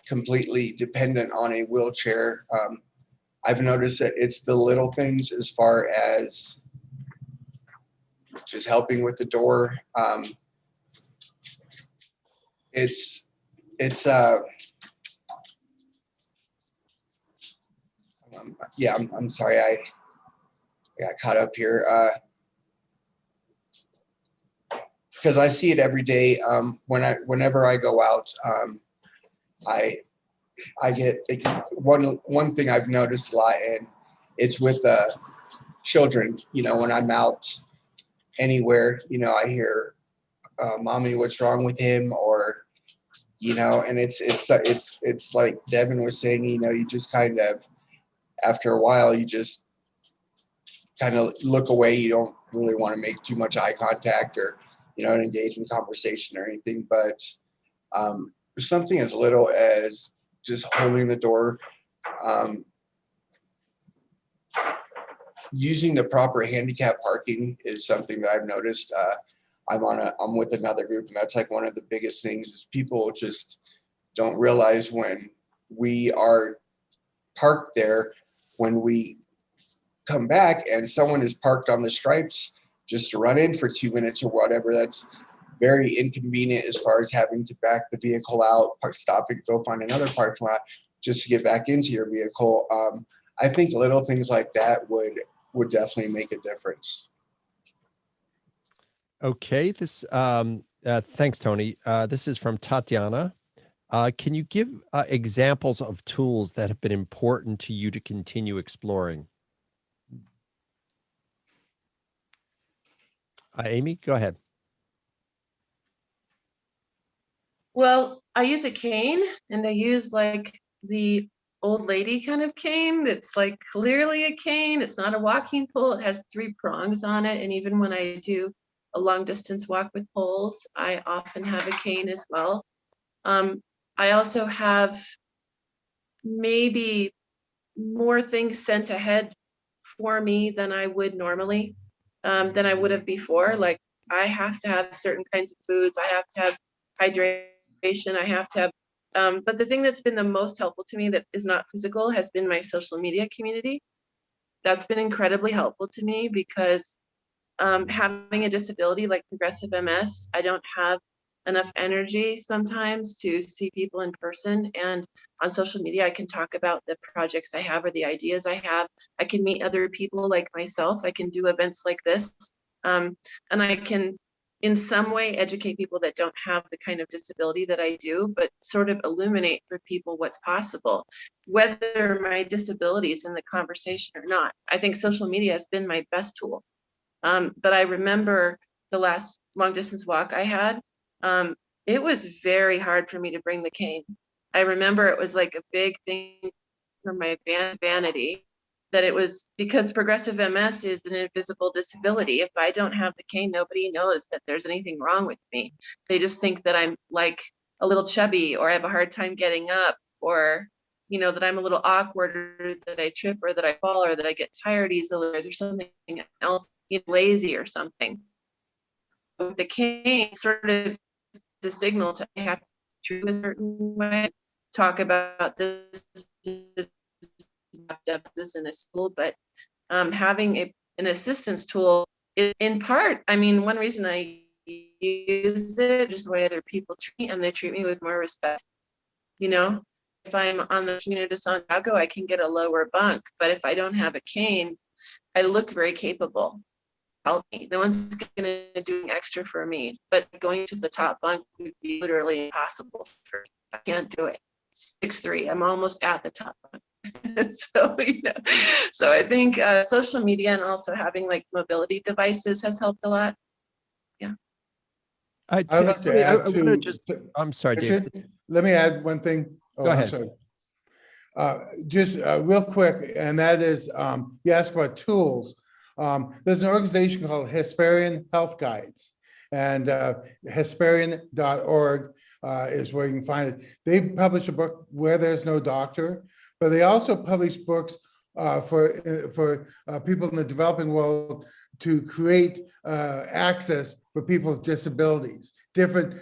completely dependent on a wheelchair, I've noticed that it's the little things as far as just helping with the door. Yeah, I'm sorry, I got caught up here. Because I see it every day. Whenever I go out, I get one thing I've noticed a lot, and it's with children. When I'm out anywhere, I hear, "Mommy, what's wrong with him?" Or, and it's like Devon was saying. You just kind of, after a while, you just kind of look away. You don't really want to make too much eye contact or engage in conversation or anything. But something as little as just holding the door, using the proper handicap parking is something that I've noticed. I'm with another group, and that's like one of the biggest things is people just don't realize when we are parked there, when we come back and someone is parked on the stripes just to run in for 2 minutes or whatever, that's very inconvenient as far as having to back the vehicle out, stop and go find another parking lot just to get back into your vehicle. I think little things like that would definitely make a difference. Okay, thanks, Tony. This is from Tatiana. Can you give examples of tools that have been important to you to continue exploring? Amy, go ahead. Well, I use a cane, and I use like the old lady kind of cane that's like clearly a cane. It's not a walking pole. It has 3 prongs on it. And even when I do a long distance walk with poles, I often have a cane as well. I also have maybe more things sent ahead for me than I would normally, than I would have before. Like I have to have certain kinds of foods. I have to have hydration. I have to have, but the thing that's been the most helpful to me that is not physical has been my social media community. That's been incredibly helpful to me because having a disability like progressive MS, I don't have enough energy sometimes to see people in person. And on social media, I can talk about the projects I have or the ideas I have. I can meet other people like myself. I can do events like this. And I can, in some way, educate people that don't have the kind of disability that I do, but sort of illuminate for people what's possible, whether my disability is in the conversation or not. I think social media has been my best tool. But I remember the last long distance walk I had. it was very hard for me to bring the cane. I remember it was like a big thing for my vanity, that it was because progressive MS is an invisible disability. If I don't have the cane, nobody knows that there's anything wrong with me. They just think that I'm like a little chubby, or I have a hard time getting up, or that I'm a little awkward, or that I trip, or that I fall, or that I get tired easily, or there's something else, lazy or something. With the cane, sort of the signal to have to treat a certain way, talk about this in a school, but having an assistance tool, in part, I mean, one reason I use it just the way other people treat me, and they treat me with more respect. If I'm on the Camino de Santiago, I can get a lower bunk, but if I don't have a cane, I look very capable. Help me. No one's going to do extra for me, but going to the top bunk would be literally impossible for me. I can't do it. 6'3", I'm almost at the top bunk. So I think social media and also having like mobility devices has helped a lot. Yeah. I'd like to add I'm sorry, Richard, David. let me add one thing. Go ahead. I'm sorry. Just real quick, and that is, you asked about tools. There's an organization called Hesperian Health Guides, and Hesperian.org is where you can find it. They publish a book, Where There's No Doctor, but they also publish books for people in the developing world to create access for people with disabilities, different,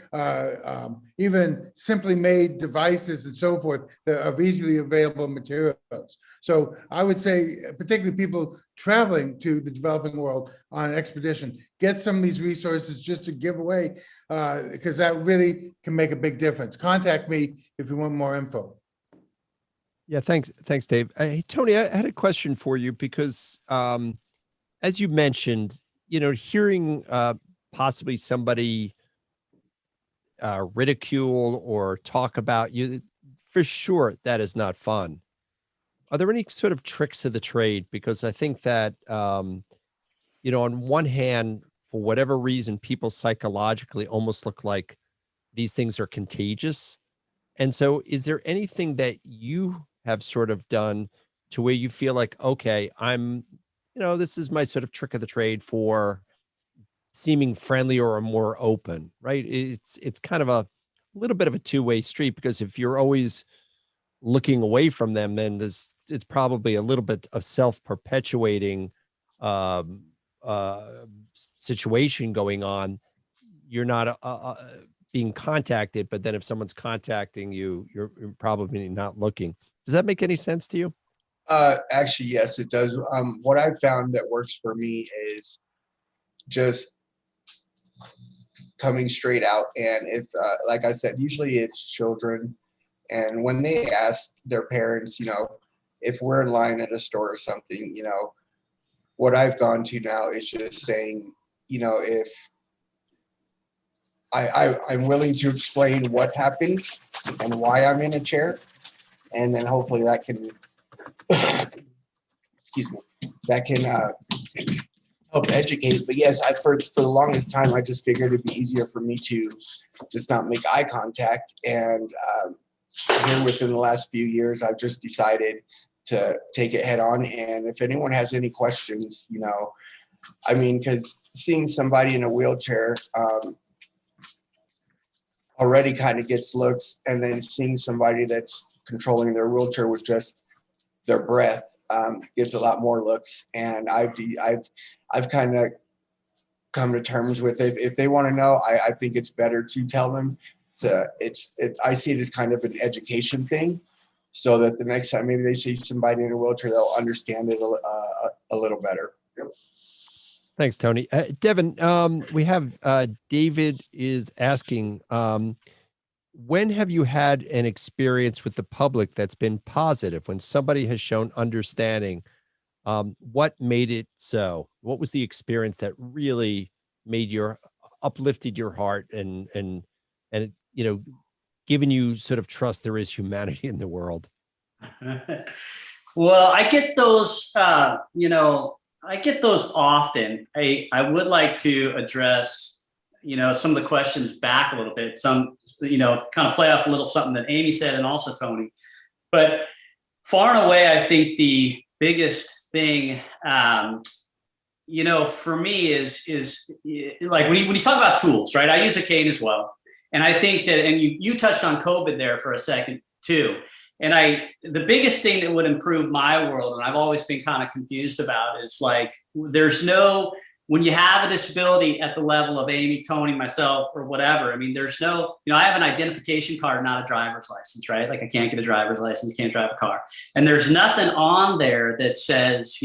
even simply made devices and so forth that are easily available materials. So I would say, particularly people traveling to the developing world on expedition, get some of these resources just to give away, because that really can make a big difference. Contact me if you want more info. Yeah, thanks, Dave. Hey, Tony, I had a question for you because, as you mentioned, hearing possibly somebody ridicule or talk about you, for sure, that is not fun. Are there any sort of tricks of the trade? Because I think that, on one hand, for whatever reason, people psychologically almost look like these things are contagious. And so is there anything that you have sort of done to where you feel like, okay, this is my sort of trick of the trade for seeming friendly or more open, right? It's kind of a little bit of a two-way street, because if you're always looking away from them, then it's probably a little bit of self-perpetuating situation going on. You're not being contacted, but then if someone's contacting you, you're probably not looking. Does that make any sense to you? Actually, yes, it does. What I've found that works for me is just coming straight out. And if, like I said, usually it's children. And when they ask their parents, if we're in line at a store or something, what I've gone to now is just saying, if I'm willing to explain what happened and why I'm in a chair, and then hopefully that can, excuse me, that can help educate. But yes, for the longest time, I just figured it'd be easier for me to just not make eye contact. And here within the last few years, I've just decided to take it head on. And if anyone has any questions, because seeing somebody in a wheelchair already kind of gets looks, and then seeing somebody that's controlling their wheelchair with just their breath gets a lot more looks. And I've kind of come to terms with it. If they want to know, I think it's better to tell them. I see it as kind of an education thing, so that the next time maybe they see somebody in a wheelchair, they'll understand it a little better. Thanks, Tony. Devon, we have David is asking, when have you had an experience with the public that's been positive, when somebody has shown understanding? What made it so? What was the experience that really uplifted your heart and given you sort of trust there is humanity in the world? Well, I get those, I get those often. I would like to address some of the questions back a little bit, some, kind of play off a little something that Amy said and also Tony. But far and away, I think the biggest thing, for me is like when you talk about tools, right? I use a cane as well. And I think that, and you touched on COVID there for a second too. And the biggest thing that would improve my world, and I've always been kind of confused about, is like, when you have a disability at the level of Amy, Tony, myself, or whatever, I mean, there's no, I have an identification card, not a driver's license, right? Like I can't get a driver's license, can't drive a car. And there's nothing on there that says,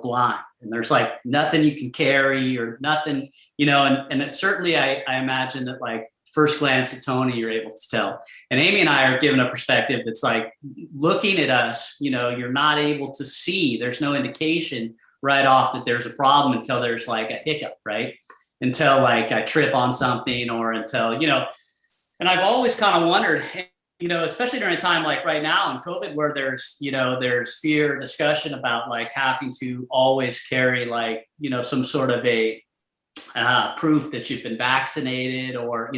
blind. And there's like nothing you can carry or nothing, and it certainly, I imagine that like first glance at Tony, you're able to tell. And Amy and I are given a perspective that's like looking at us, you're not able to see, there's no indication right off that there's a problem until there's like a hiccup, right? Until like I trip on something or until, and I've always kind of wondered, especially during a time like right now in COVID where there's fear, discussion about like having to always carry like, some sort of a proof that you've been vaccinated or,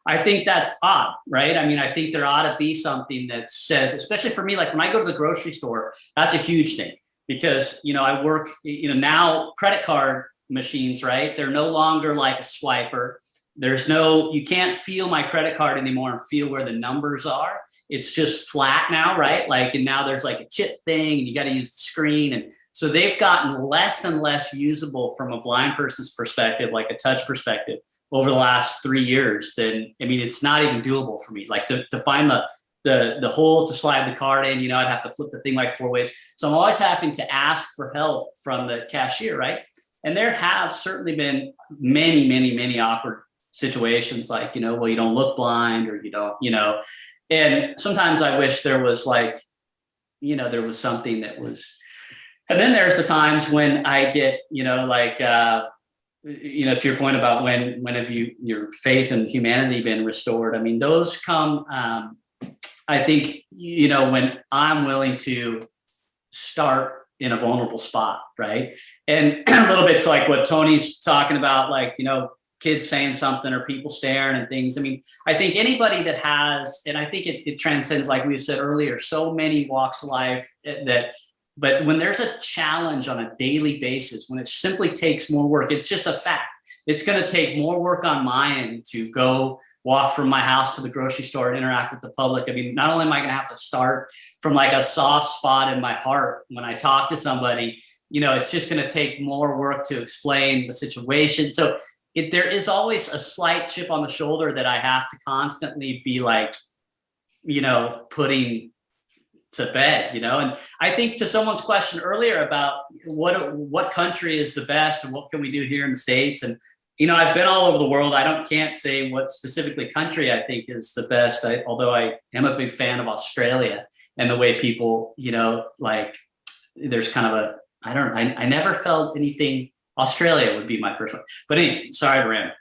I think that's odd, right? I mean, I think there ought to be something that says, especially for me, like when I go to the grocery store, that's a huge thing. Because, I work, now credit card machines, right? They're no longer like a swiper. You can't feel my credit card anymore and feel where the numbers are. It's just flat now, right? Like, and now there's like a chip thing and you got to use the screen. And so they've gotten less and less usable from a blind person's perspective, like a touch perspective over the last 3 years. It's not even doable for me. Like to find the hole to slide the card in, I'd have to flip the thing like 4 ways. So I'm always having to ask for help from the cashier, right? And there have certainly been many, many, many awkward situations like, well, you don't look blind or you don't, and sometimes I wish there was like, there was something that was, and then there's the times when I get, to your point about when have your faith in humanity been restored? I mean, those come, I think, when I'm willing to start in a vulnerable spot, right? And a little bit to like what Tony's talking about, like, kids saying something or people staring and things. I mean, I think anybody that has, and I think it transcends, like we said earlier, so many walks of life but when there's a challenge on a daily basis, when it simply takes more work, it's just a fact. It's going to take more work on my end to go walk from my house to the grocery store and interact with the public. I mean, not only am I going to have to start from like a soft spot in my heart when I talk to somebody, it's just going to take more work to explain the situation. So there is always a slight chip on the shoulder that I have to constantly be like, putting to bed, and I think to someone's question earlier about what country is the best and what can we do here in the States, and I've been all over the world. Can't say what specifically country I think is the best. Although I am a big fan of Australia and the way people, like there's kind of I never felt anything. Australia would be my first one, but anyway, sorry to ramble.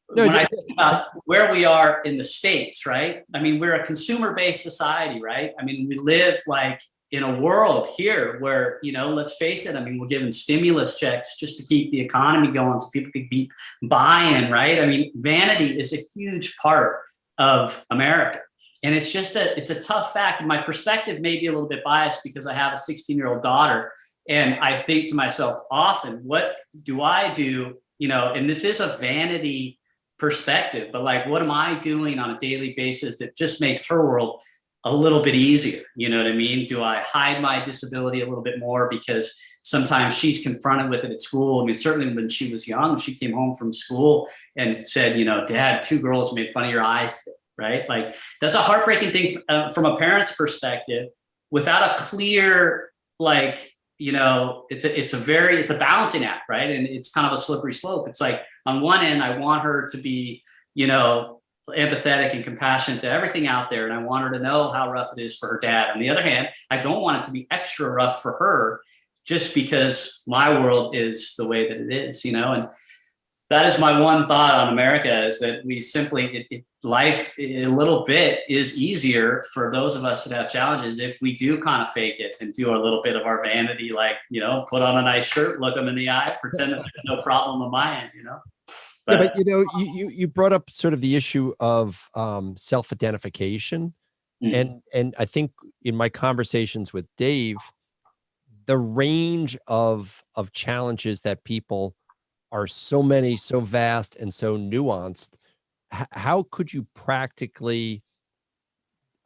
When I think about where we are in the States, right? I mean, we're a consumer-based society, right? I mean, we live like in a world here where, let's face it, I mean, we're giving stimulus checks just to keep the economy going so people can be buying, right? I mean, vanity is a huge part of America. And it's just it's a tough fact. My perspective may be a little bit biased because I have a 16-year-old daughter. And I think to myself often, what do I do? And this is a vanity perspective, but like, what am I doing on a daily basis that just makes her world a little bit easier? You know what I mean? Do I hide my disability a little bit more because sometimes she's confronted with it at school? I mean, certainly when she was young, she came home from school and said, Dad, 2 girls made fun of your eyes today, right? Like that's a heartbreaking thing from a parent's perspective without a clear, like, it's a balancing act, right? And it's kind of a slippery slope. It's like on one end, I want her to be, empathetic and compassionate to everything out there. And I want her to know how rough it is for her dad. On the other hand, I don't want it to be extra rough for her just because my world is the way that it is, and that is my one thought on America is that we simply, life a little bit is easier for those of us that have challenges if we do kind of fake it and do a little bit of our vanity, like, put on a nice shirt, look them in the eye, pretend that there's no problem on my end, Yeah, but you know, you brought up sort of the issue of self-identification, and I think in my conversations with Dave, the range of challenges that people are so many, so vast, and so nuanced. How could you practically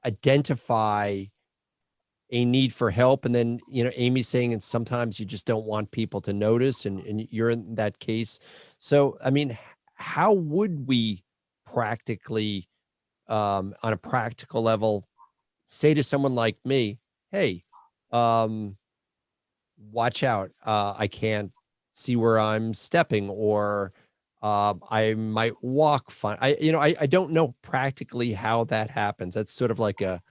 identify a need for help? And then, you know, Amy's saying, and sometimes you just don't want people to notice, and you're in that case. So, I mean, how would we practically, on a practical level, say to someone like me, hey, um, watch out, I can't see where I'm stepping, or I might walk fine. I don't know practically how that happens. That's sort of like a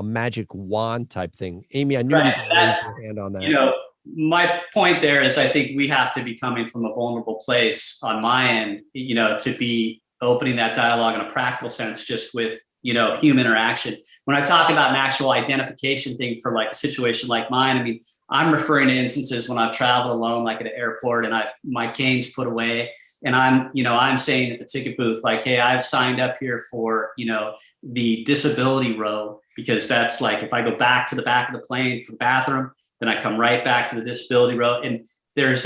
magic wand type thing. Amy, I knew you could raise your hand on that. You know, my point there is I think we have to be coming from a vulnerable place on my end, you know, to be opening that dialogue in a practical sense, just with, you know, human interaction. When I talk about an actual identification thing for like a situation like mine, I mean, I'm referring to instances when I've traveled alone, like at an airport, and my cane's put away, and I'm saying at the ticket booth, like, hey, I've signed up here for, you know, the disability row, because that's like, if I go back to the back of the plane for the bathroom, then I come right back to the disability row. And there's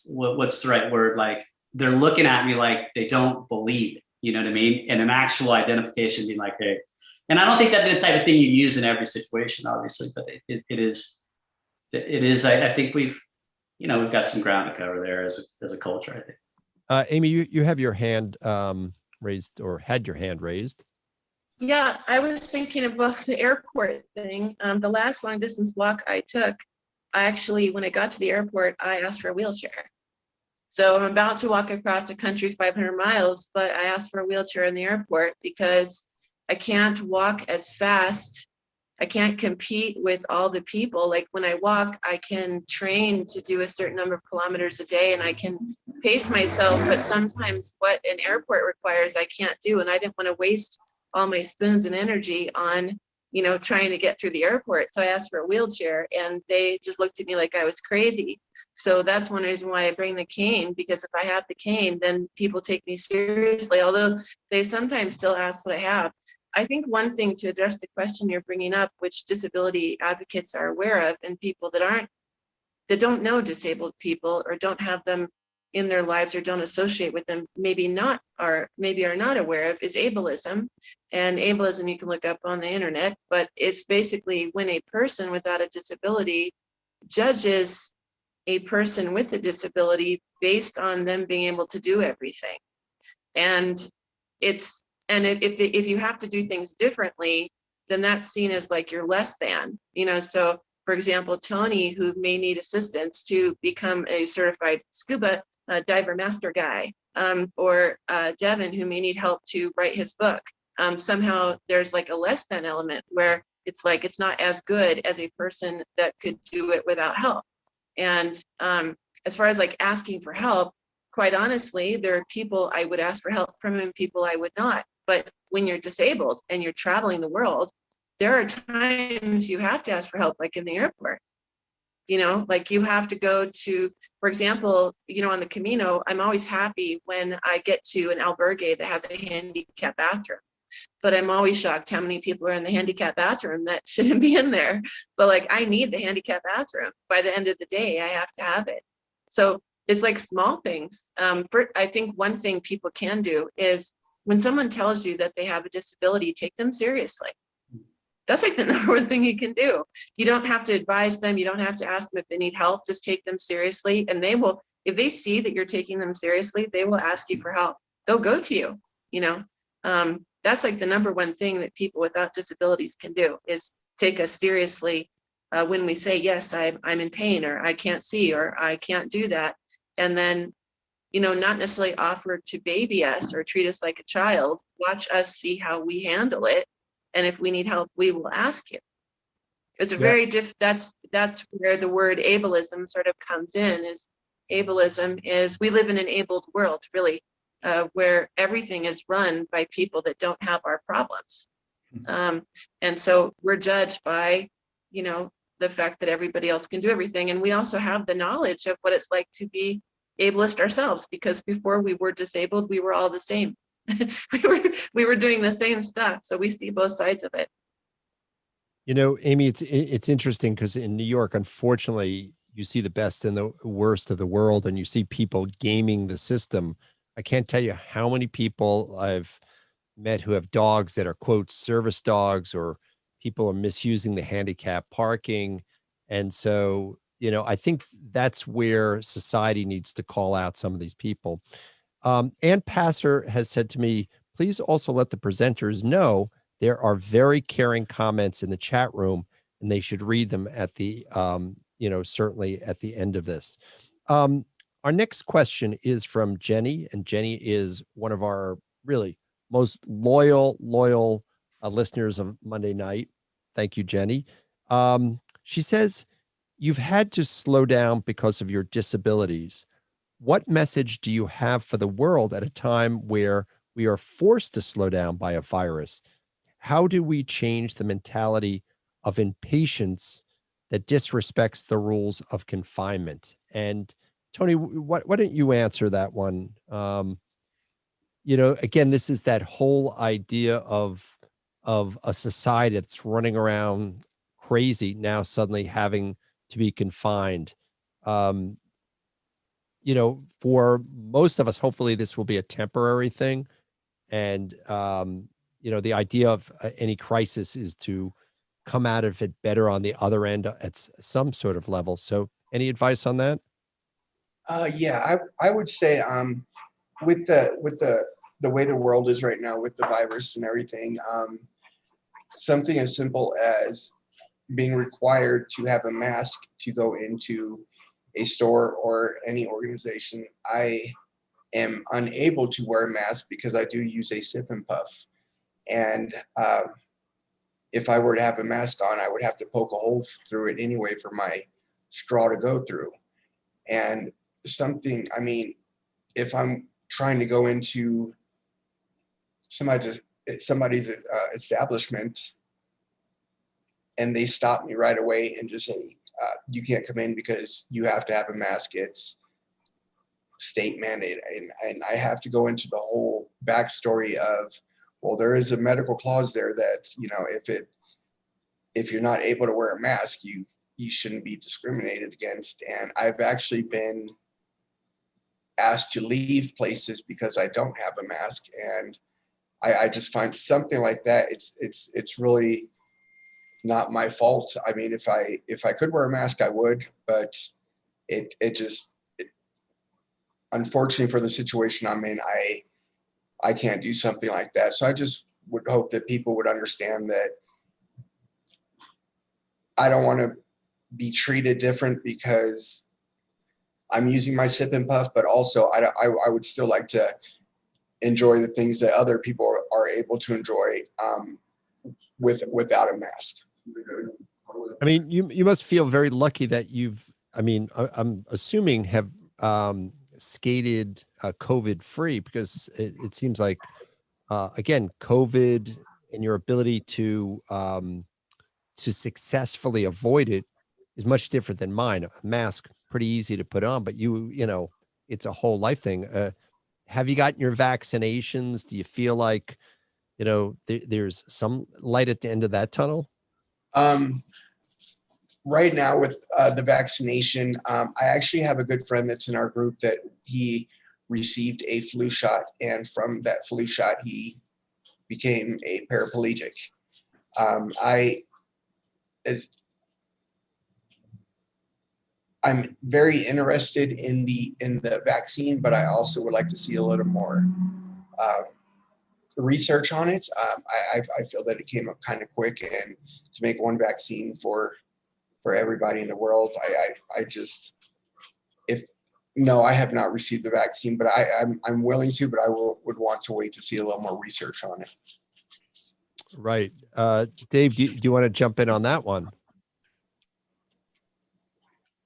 what's the right word? Like, they're looking at me like they don't believe it, you know what I mean? And an actual identification being like, hey, and I don't think that's the type of thing you use in every situation, obviously, but it is, I think we've got some ground to cover there as a culture, I think. Amy, you have your hand raised, or had your hand raised. Yeah, I was thinking about the airport thing. The last long distance walk I took, when I got to the airport, I asked for a wheelchair. So I'm about to walk across the country 500 miles, but I asked for a wheelchair in the airport because I can't walk as fast. I can't compete with all the people. Like when I walk, I can train to do a certain number of kilometers a day and I can pace myself, but sometimes what an airport requires, I can't do. And I didn't want to waste all my spoons and energy on, you know, trying to get through the airport. So I asked for a wheelchair and they just looked at me like I was crazy. So that's one reason why I bring the cane, because if I have the cane, then people take me seriously, although they sometimes still ask what I have. I think one thing to address the question you're bringing up, which disability advocates are aware of, and people that don't know disabled people or don't have them in their lives or don't associate with them, maybe are not aware of, is ableism. And ableism you can look up on the internet, but it's basically when a person without a disability judges a person with a disability based on them being able to do everything. And if you have to do things differently, then that's seen as like you're less than, you know. So for example, Tony, who may need assistance to become a certified scuba diver master guy, or Devon, who may need help to write his book. Somehow there's like a less than element where it's like it's not as good as a person that could do it without help. And as far as like asking for help, quite honestly, there are people I would ask for help from and people I would not. But when you're disabled and you're traveling the world, there are times you have to ask for help, like in the airport. You know, like you have to go to, for example, you know, on the Camino, I'm always happy when I get to an albergue that has a handicap bathroom. But I'm always shocked how many people are in the handicap bathroom that shouldn't be in there. But like, I need the handicap bathroom. By the end of the day, I have to have it. So it's like small things. I think one thing people can do is when someone tells you that they have a disability, take them seriously. That's like the number one thing you can do. You don't have to advise them. You don't have to ask them if they need help. Just take them seriously. And they will, if they see that you're taking them seriously, they will ask you for help. They'll go to you, you know. That's like the number one thing that people without disabilities can do, is take us seriously when we say, yes, I'm in pain, or I can't see, or I can't do that. And then, you know, not necessarily offer to baby us or treat us like a child. Watch us see how we handle it. And if we need help, we will ask you. It's a very that's where the word ableism sort of comes in. Is ableism is, we live in an abled world, really. Where everything is run by people that don't have our problems. And so we're judged by, you know, the fact that everybody else can do everything. And we also have the knowledge of what it's like to be ableist ourselves, because before we were disabled, we were all the same. we were doing the same stuff. So we see both sides of it. You know, Amy, it's interesting because in New York, unfortunately, you see the best and the worst of the world, and you see people gaming the system. I can't tell you how many people I've met who have dogs that are, quote, service dogs, or people are misusing the handicap parking. And so, you know, I think that's where society needs to call out some of these people. Ann Passer has said to me, please also let the presenters know there are very caring comments in the chat room, and they should read them at the, you know, certainly at the end of this. Our next question is from Jenny, and Jenny is one of our really most loyal listeners of Monday Night. Thank you, Jenny. She says, you've had to slow down because of your disabilities. What message do you have for the world at a time where we are forced to slow down by a virus? How do we change the mentality of impatience that disrespects the rules of confinement? And Tony, why don't you answer that one? You know, again, this is that whole idea of a society that's running around crazy now suddenly having to be confined. You know, for most of us, hopefully this will be a temporary thing. And, you know, the idea of any crisis is to come out of it better on the other end at some sort of level. So any advice on that? Yeah, I would say with the way the world is right now with the virus and everything, something as simple as being required to have a mask to go into a store or any organization. I am unable to wear a mask because I do use a sip and puff. And if I were to have a mask on, I would have to poke a hole through it anyway for my straw to go through. And something, I mean, if I'm trying to go into somebody's establishment and they stop me right away and just say, you can't come in because you have to have a mask, it's state mandated. And I have to go into the whole backstory of, well, there is a medical clause there that, you know, if you're not able to wear a mask, you shouldn't be discriminated against. And I've actually been asked to leave places because I don't have a mask. And I just find something like that, it's really not my fault. I mean, if I could wear a mask, I would, but unfortunately for the situation I'm in, I can't do something like that. So I just would hope that people would understand that I don't want to be treated different because I'm using my sip and puff, but also I would still like to enjoy the things that other people are able to enjoy without a mask. I mean, you must feel very lucky that I'm assuming have skated COVID free, because it seems like, again, COVID and your ability to successfully avoid it is much different than mine. A mask, pretty easy to put on, but you know, it's a whole life thing. Have you gotten your vaccinations? Do you feel like, you know, there's some light at the end of that tunnel? Right now with the vaccination, I actually have a good friend that's in our group that he received a flu shot, and from that flu shot, he became a paraplegic. I'm very interested in the vaccine, but I also would like to see a little more research on it. I feel that it came up kind of quick, and to make one vaccine for everybody in the world, I have not received the vaccine, but I'm willing to, but I would want to wait to see a little more research on it. Right. Dave, do you want to jump in on that one?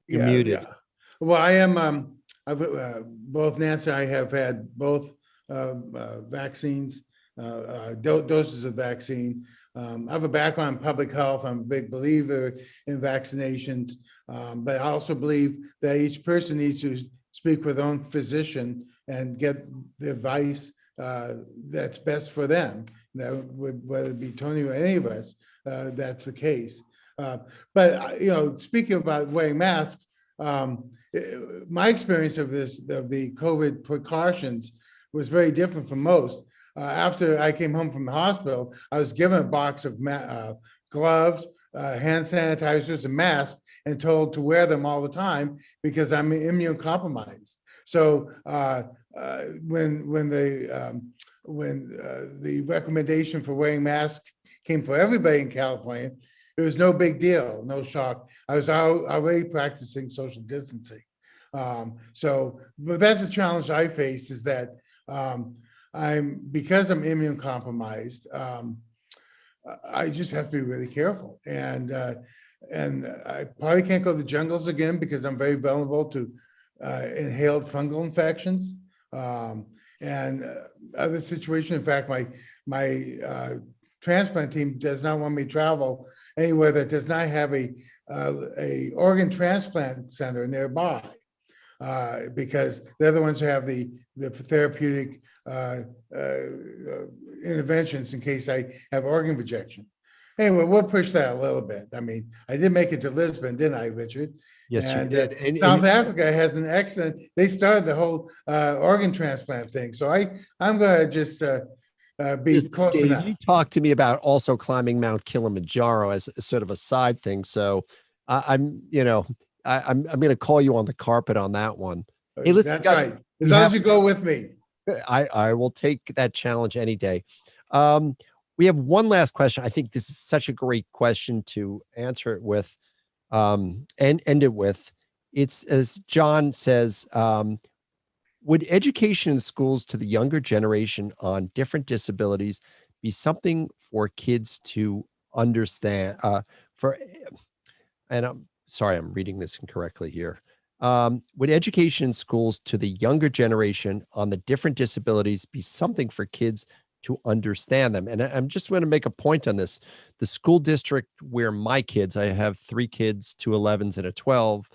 You're muted. Yeah. Well, I am, both Nancy and I have had both vaccines, doses of vaccine. I have a background in public health. I'm a big believer in vaccinations, but I also believe that each person needs to speak with their own physician and get the advice that's best for them. That would, whether it be Tony or any of us, that's the case. But you know, speaking about wearing masks, my experience of the COVID precautions was very different from most. After I came home from the hospital, I was given a box of gloves, hand sanitizers, and masks, and told to wear them all the time because I'm immune compromised. So when the recommendation for wearing masks came for everybody in California, it was no big deal, no shock. I was already practicing social distancing. But that's a challenge I face, is that because I'm immune compromised, I just have to be really careful. And I probably can't go to the jungles again because I'm very vulnerable to inhaled fungal infections and other situations. In fact, my transplant team does not want me to travel anywhere that does not have a organ transplant center nearby, because they're the ones who have the therapeutic interventions in case I have organ rejection. Anyway, we'll push that a little bit. I mean, I did make it to Lisbon, didn't I, Richard? Yes, you did. And South Africa has an excellent, they started the whole organ transplant thing. So I'm going to just be close Dave, enough. you talked to me about also climbing Mount Kilimanjaro as sort of a side thing. So I'm going to call you on the carpet on that one. Hey, listen, That's guys, right. As long as you go with me. I will take that challenge any day. We have one last question. I think this is such a great question to answer it with, and end it with. It's, as John says, would education in schools to the younger generation on different disabilities be something for kids to understand? And I'm sorry, I'm reading this incorrectly here. Would education in schools to the younger generation on the different disabilities be something for kids to understand them? And I'm just going to make a point on this. The school district where my kids, I have 3 kids, 2 11s and a 12,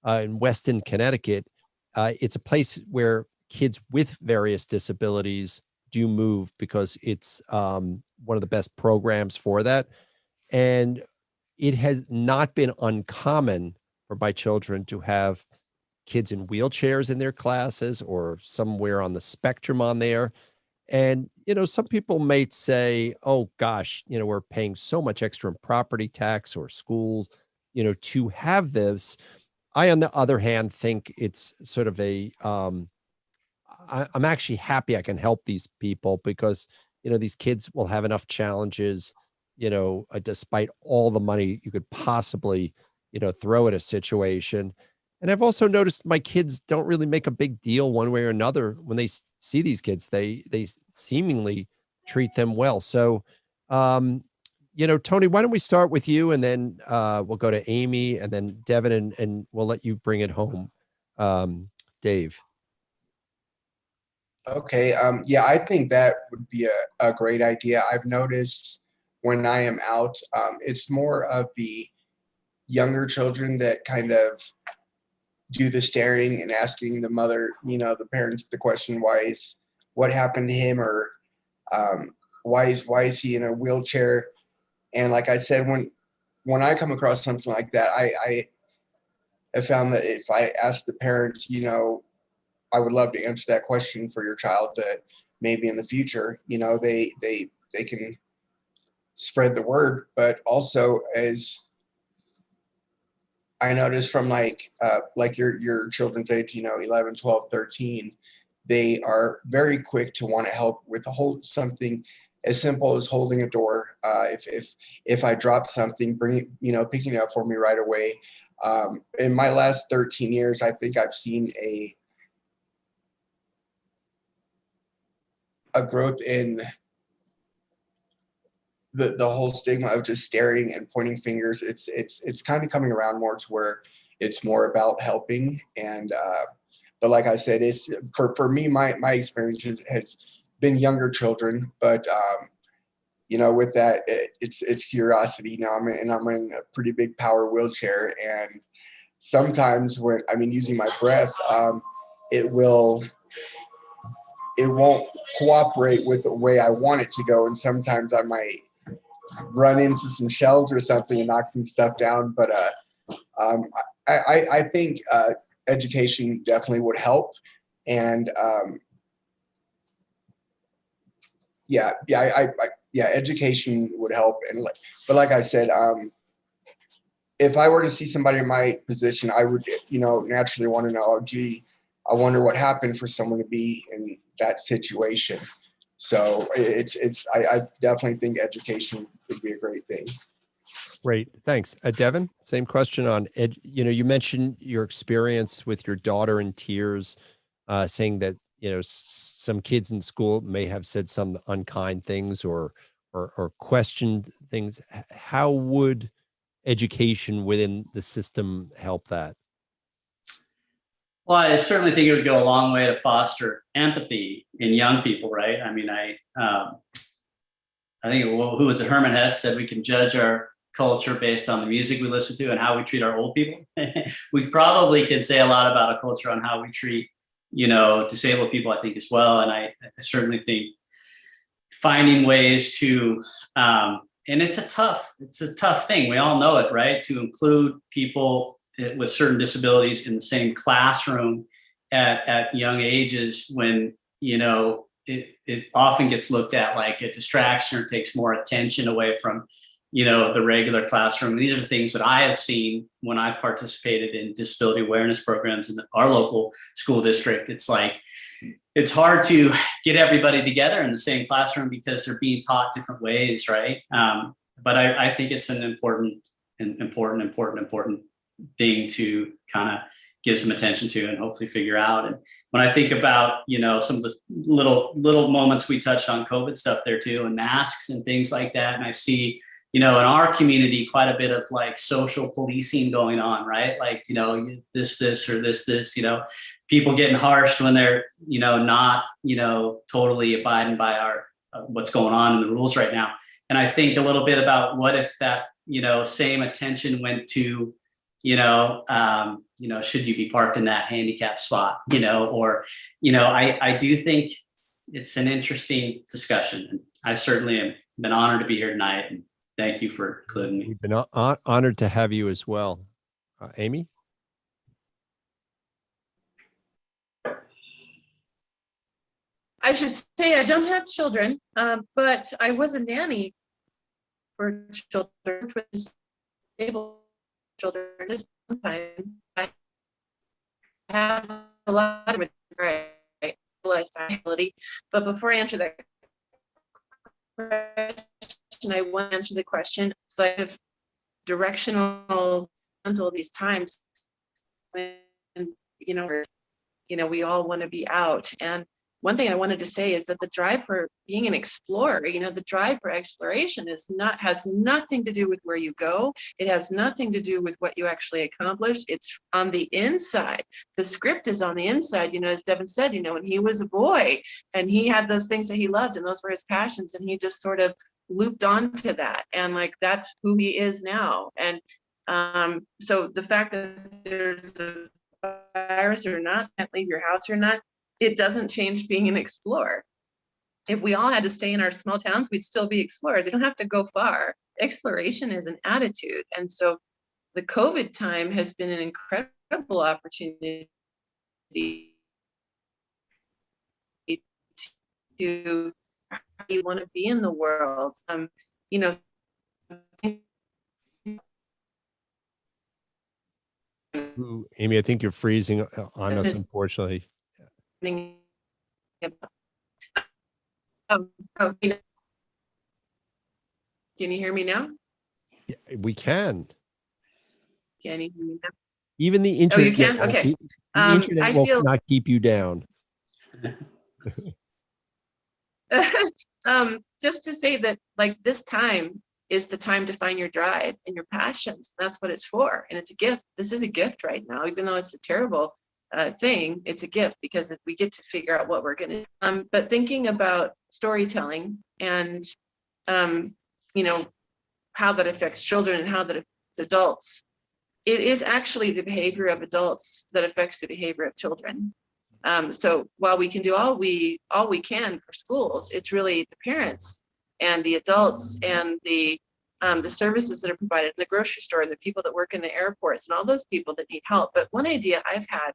in Weston, Connecticut. It's a place where kids with various disabilities do move because it's one of the best programs for that. And it has not been uncommon for my children to have kids in wheelchairs in their classes or somewhere on the spectrum on there. And, some people may say, oh gosh, we're paying so much extra in property tax or schools, to have this. I, on the other hand, think it's sort of I'm actually happy I can help these people because, these kids will have enough challenges, despite all the money you could possibly, throw at a situation. And I've also noticed my kids don't really make a big deal one way or another when they see these kids. They seemingly treat them well. So, Tony, why don't we start with you, and then we'll go to Amy, and then Devon, and we'll let you bring it home, Dave. Okay. Yeah, I think that would be a great idea. I've noticed when I am out, it's more of the younger children that kind of do the staring and asking the mother, the parents, the question, what happened to him, or why is he in a wheelchair? And like I said, when I come across something like that, I have found that if I ask the parents, I would love to answer that question for your child, that maybe in the future, they can spread the word. But also, as I noticed from like your children's age, 11, 12, 13, they are very quick to want to help with something as simple as holding a door. If I drop something, picking it up for me right away. In my last 13 years, I think I've seen a growth in the whole stigma of just staring and pointing fingers. It's kind of coming around more to where it's more about helping. And but like I said, it's for me, my experience has been younger children, but with that, it's curiosity. I'm in a pretty big power wheelchair, and sometimes when using my breath, it won't cooperate with the way I want it to go. And sometimes I might run into some shelves or something and knock some stuff down. But I think education definitely would help. And education would help. And but like I said, if I were to see somebody in my position, I would, naturally want to know, oh, gee, I wonder what happened for someone to be in that situation. So I definitely think education would be a great thing. Great, thanks. Devon, same question on you mentioned your experience with your daughter in tears, saying that some kids in school may have said some unkind things or questioned things. How would education within the system help that? Well, I certainly think it would go a long way to foster empathy in young people, right? I mean, I think, who was it? Herman Hesse said we can judge our culture based on the music we listen to and how we treat our old people. We probably can say a lot about a culture on how we treat, disabled people, I think, as well. And I certainly think finding ways to, and it's a tough thing. We all know it, right? To include people with certain disabilities in the same classroom at young ages, when it often gets looked at like a distraction or takes more attention away from the regular classroom. These are things that I have seen when I've participated in disability awareness programs in our local school district. It's like it's hard to get everybody together in the same classroom because they're being taught different ways, right? But I think it's an important thing to kind of give some attention to and hopefully figure out. And when I think about, some of the little moments we touched on COVID stuff there too, and masks and things like that. And I see, in our community, quite a bit of like social policing going on, right? Like, this, or this, people getting harsh when they're, not, totally abiding by our, what's going on in the rules right now. And I think a little bit about what if that, same attention went to, should you be parked in that handicap spot, or, I do think it's an interesting discussion. And I certainly have been honored to be here tonight. And thank you for including me. We've been honored to have you as well. Amy? I should say I don't have children, but I was a nanny for children with disabled children. This time I have a lot of disability, but before I answer that question, I want to answer the question. So I have directional until these times when we all want to be out. And one thing I wanted to say is that the drive for being an explorer, the drive for exploration has nothing to do with where you go. It has nothing to do with what you actually accomplish. It's on the inside. The script is on the inside. As Devon said, when he was a boy and he had those things that he loved and those were his passions, and he just sort of looped onto that. And like, that's who he is now. And so the fact that there's a virus or not, can't leave your house or not, it doesn't change being an explorer. If we all had to stay in our small towns, we'd still be explorers. We don't have to go far. Exploration is an attitude. And so the COVID time has been an incredible opportunity to how you want to be in the world. Ooh, Amy, I think you're freezing on us, unfortunately. Can you hear me now? Yeah, we can. Can you hear me now? Even the internet. Oh, you can? Okay. The internet I will feel not keep you down. just to say that, like, this time is the time to find your drive and your passions. That's what it's for. And it's a gift. This is a gift right now, even though it's a terrible thing. It's a gift because we get to figure out what we're going to but thinking about storytelling and how that affects children and how that affects adults, it is actually the behavior of adults that affects the behavior of children. So while we can do all we can for schools, it's really the parents and the adults and the services that are provided in the grocery store, and the people that work in the airports, and all those people that need help. But one idea I've had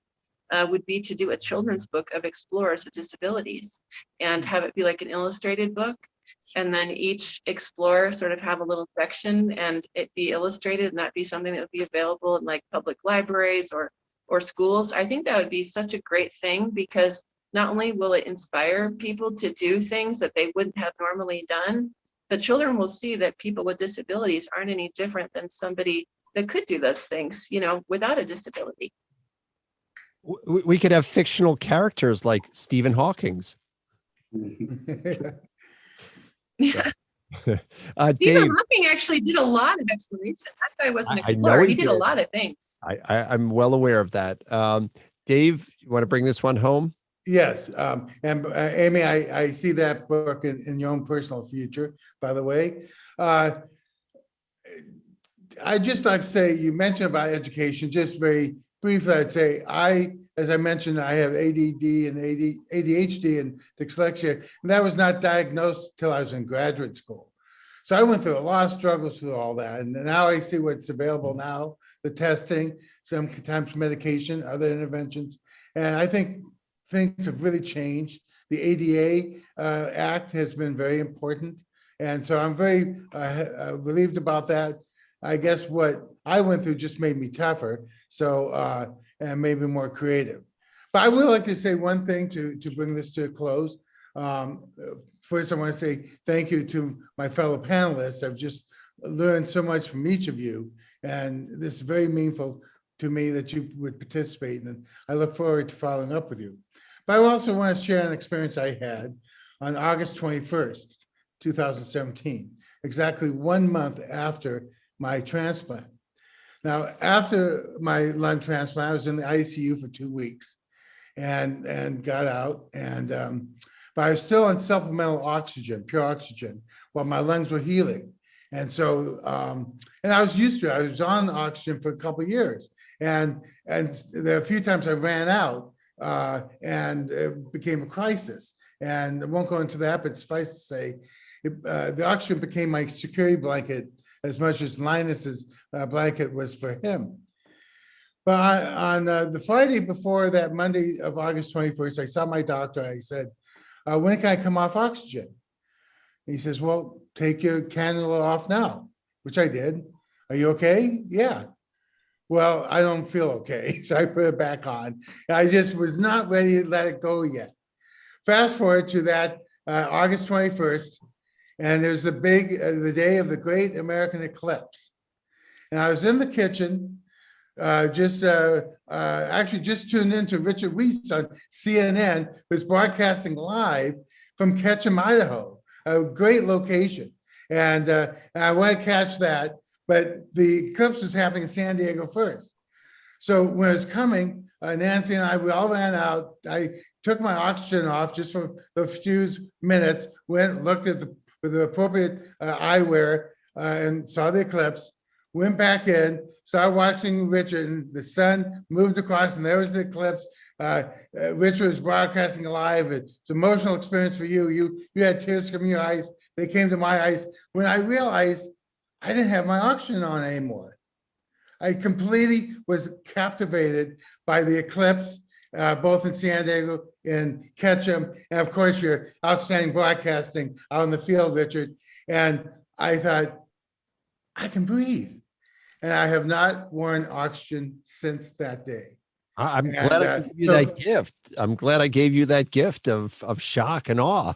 would be to do a children's book of explorers with disabilities and have it be like an illustrated book. And then each explorer sort of have a little section and it be illustrated, and that be something that would be available in like public libraries or schools. I think that would be such a great thing, because not only will it inspire people to do things that they wouldn't have normally done, but children will see that people with disabilities aren't any different than somebody that could do those things, you know, without a disability. We could have fictional characters like Stephen Hawking's. Yeah. Stephen Dave, Hawking actually did a lot of exploration. That guy was an I know explorer. he He did a did. lot of things. I'm well aware of that. Dave, you want to bring this one home? Yes, and Amy, I see that book in your own personal future, by the way. I'd just like to say, you mentioned about education, just very briefly, I'd say as I mentioned, I have ADD and ADHD and dyslexia, and that was not diagnosed till I was in graduate school. So I went through a lot of struggles through all that, and now I see what's available now, the testing, sometimes medication, other interventions, and I think things have really changed. The ADA Act has been very important, and so I'm very relieved about that. I guess what I went through just made me tougher, so and maybe more creative. But I would like to say one thing to bring this to a close. First, I want to say thank you to my fellow panelists. I've just learned so much from each of you, and this is very meaningful to me that you would participate, and I look forward to following up with you. But I also want to share an experience I had on August 21st, 2017, exactly 1 month after my transplant. Now, after my lung transplant, I was in the ICU for 2 weeks and got out, and but I was still on supplemental oxygen, pure oxygen, while my lungs were healing. And so, and I was used to it. I was on oxygen for a couple of years, and there are a few times I ran out, and it became a crisis. And I won't go into that, but suffice to say, the oxygen became my security blanket as much as Linus's blanket was for him. But on the Friday before that Monday of August 21st, I saw my doctor. I said, when can I come off oxygen? And he says, well, take your cannula off now, which I did. Are you okay? Yeah. Well, I don't feel okay. So I put it back on. I just was not ready to let it go yet. Fast forward to that August 21st, and there's the day of the great American eclipse. And I was in the kitchen, actually just tuned into Richard Weiss on CNN, who's broadcasting live from Ketchum, Idaho, a great location. And I want to catch that, but the eclipse was happening in San Diego first. So when it was coming, Nancy and I, we all ran out. I took my oxygen off just for a few minutes, went, looked at the appropriate eyewear and saw the eclipse, went back in, started watching Richard, and the sun moved across, and there was the eclipse. Richard was broadcasting live. It's an emotional experience for you. You had tears from your eyes. They came to my eyes when I realized I didn't have my oxygen on anymore. I completely was captivated by the eclipse, both in San Diego and Ketchum, and of course your outstanding broadcasting out in the field, Richard. And I thought, I can breathe. And I have not worn oxygen since that day. I'm glad I gave you that gift. I'm glad I gave you that gift of shock and awe.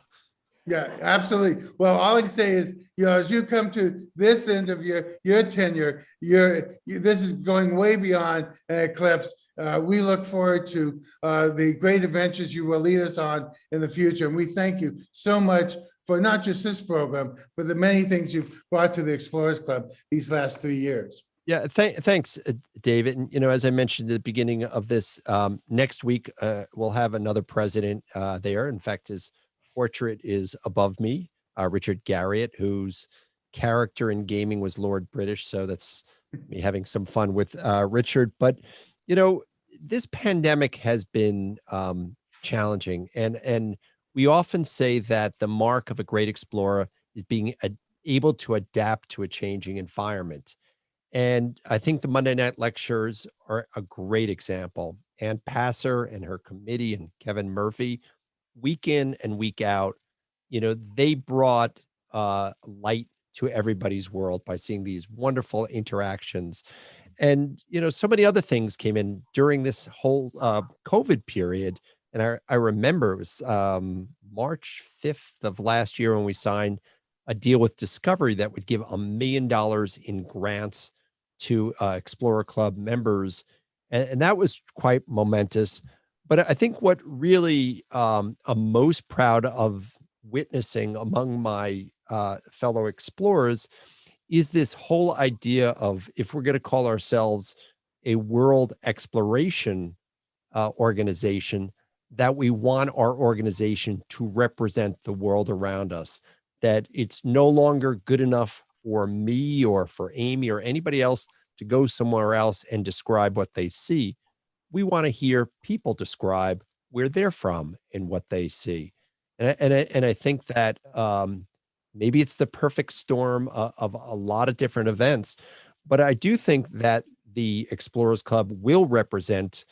Yeah, absolutely. Well, all I can say is, as you come to this end of your tenure, this is going way beyond an eclipse. We look forward to the great adventures you will lead us on in the future. And we thank you so much for not just this program, but the many things you've brought to the Explorers Club these last 3 years. Yeah, thanks, David. And, as I mentioned at the beginning of this, next week, we'll have another president there. In fact, his portrait is above me, Richard Garriott, whose character in gaming was Lord British. So that's me having some fun with Richard. But, this pandemic has been challenging, and we often say that the mark of a great explorer is being able to adapt to a changing environment. And I think the Monday Night Lectures are a great example. Ann Passer and her committee and Kevin Murphy, week in and week out, they brought light to everybody's world by seeing these wonderful interactions. And, so many other things came in during this whole COVID period. And I remember it was March 5th of last year when we signed a deal with Discovery that would give $1 million in grants to Explorer Club members. And that was quite momentous. But I think what really I'm most proud of witnessing among my fellow explorers is this whole idea of, if we're going to call ourselves a world exploration organization, that we want our organization to represent the world around us, that it's no longer good enough for me or for Amy or anybody else to go somewhere else and describe what they see. We want to hear people describe where they're from and what they see. And I think that maybe it's the perfect storm of a lot of different events, but I do think that the Explorers Club will represent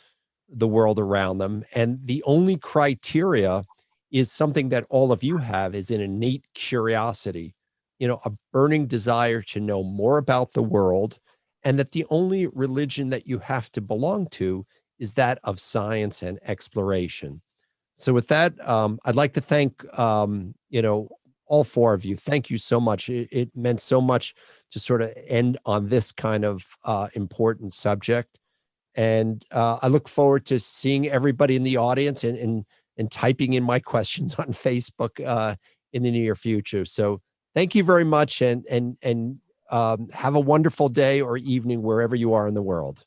the world around them. And the only criteria is something that all of you have, is an innate curiosity, a burning desire to know more about the world, and that the only religion that you have to belong to is that of science and exploration. So with that, I'd like to thank, all four of you. Thank you so much. It meant so much to sort of end on this kind of important subject. And I look forward to seeing everybody in the audience and typing in my questions on Facebook in the near future. So thank you very much, and have a wonderful day or evening wherever you are in the world.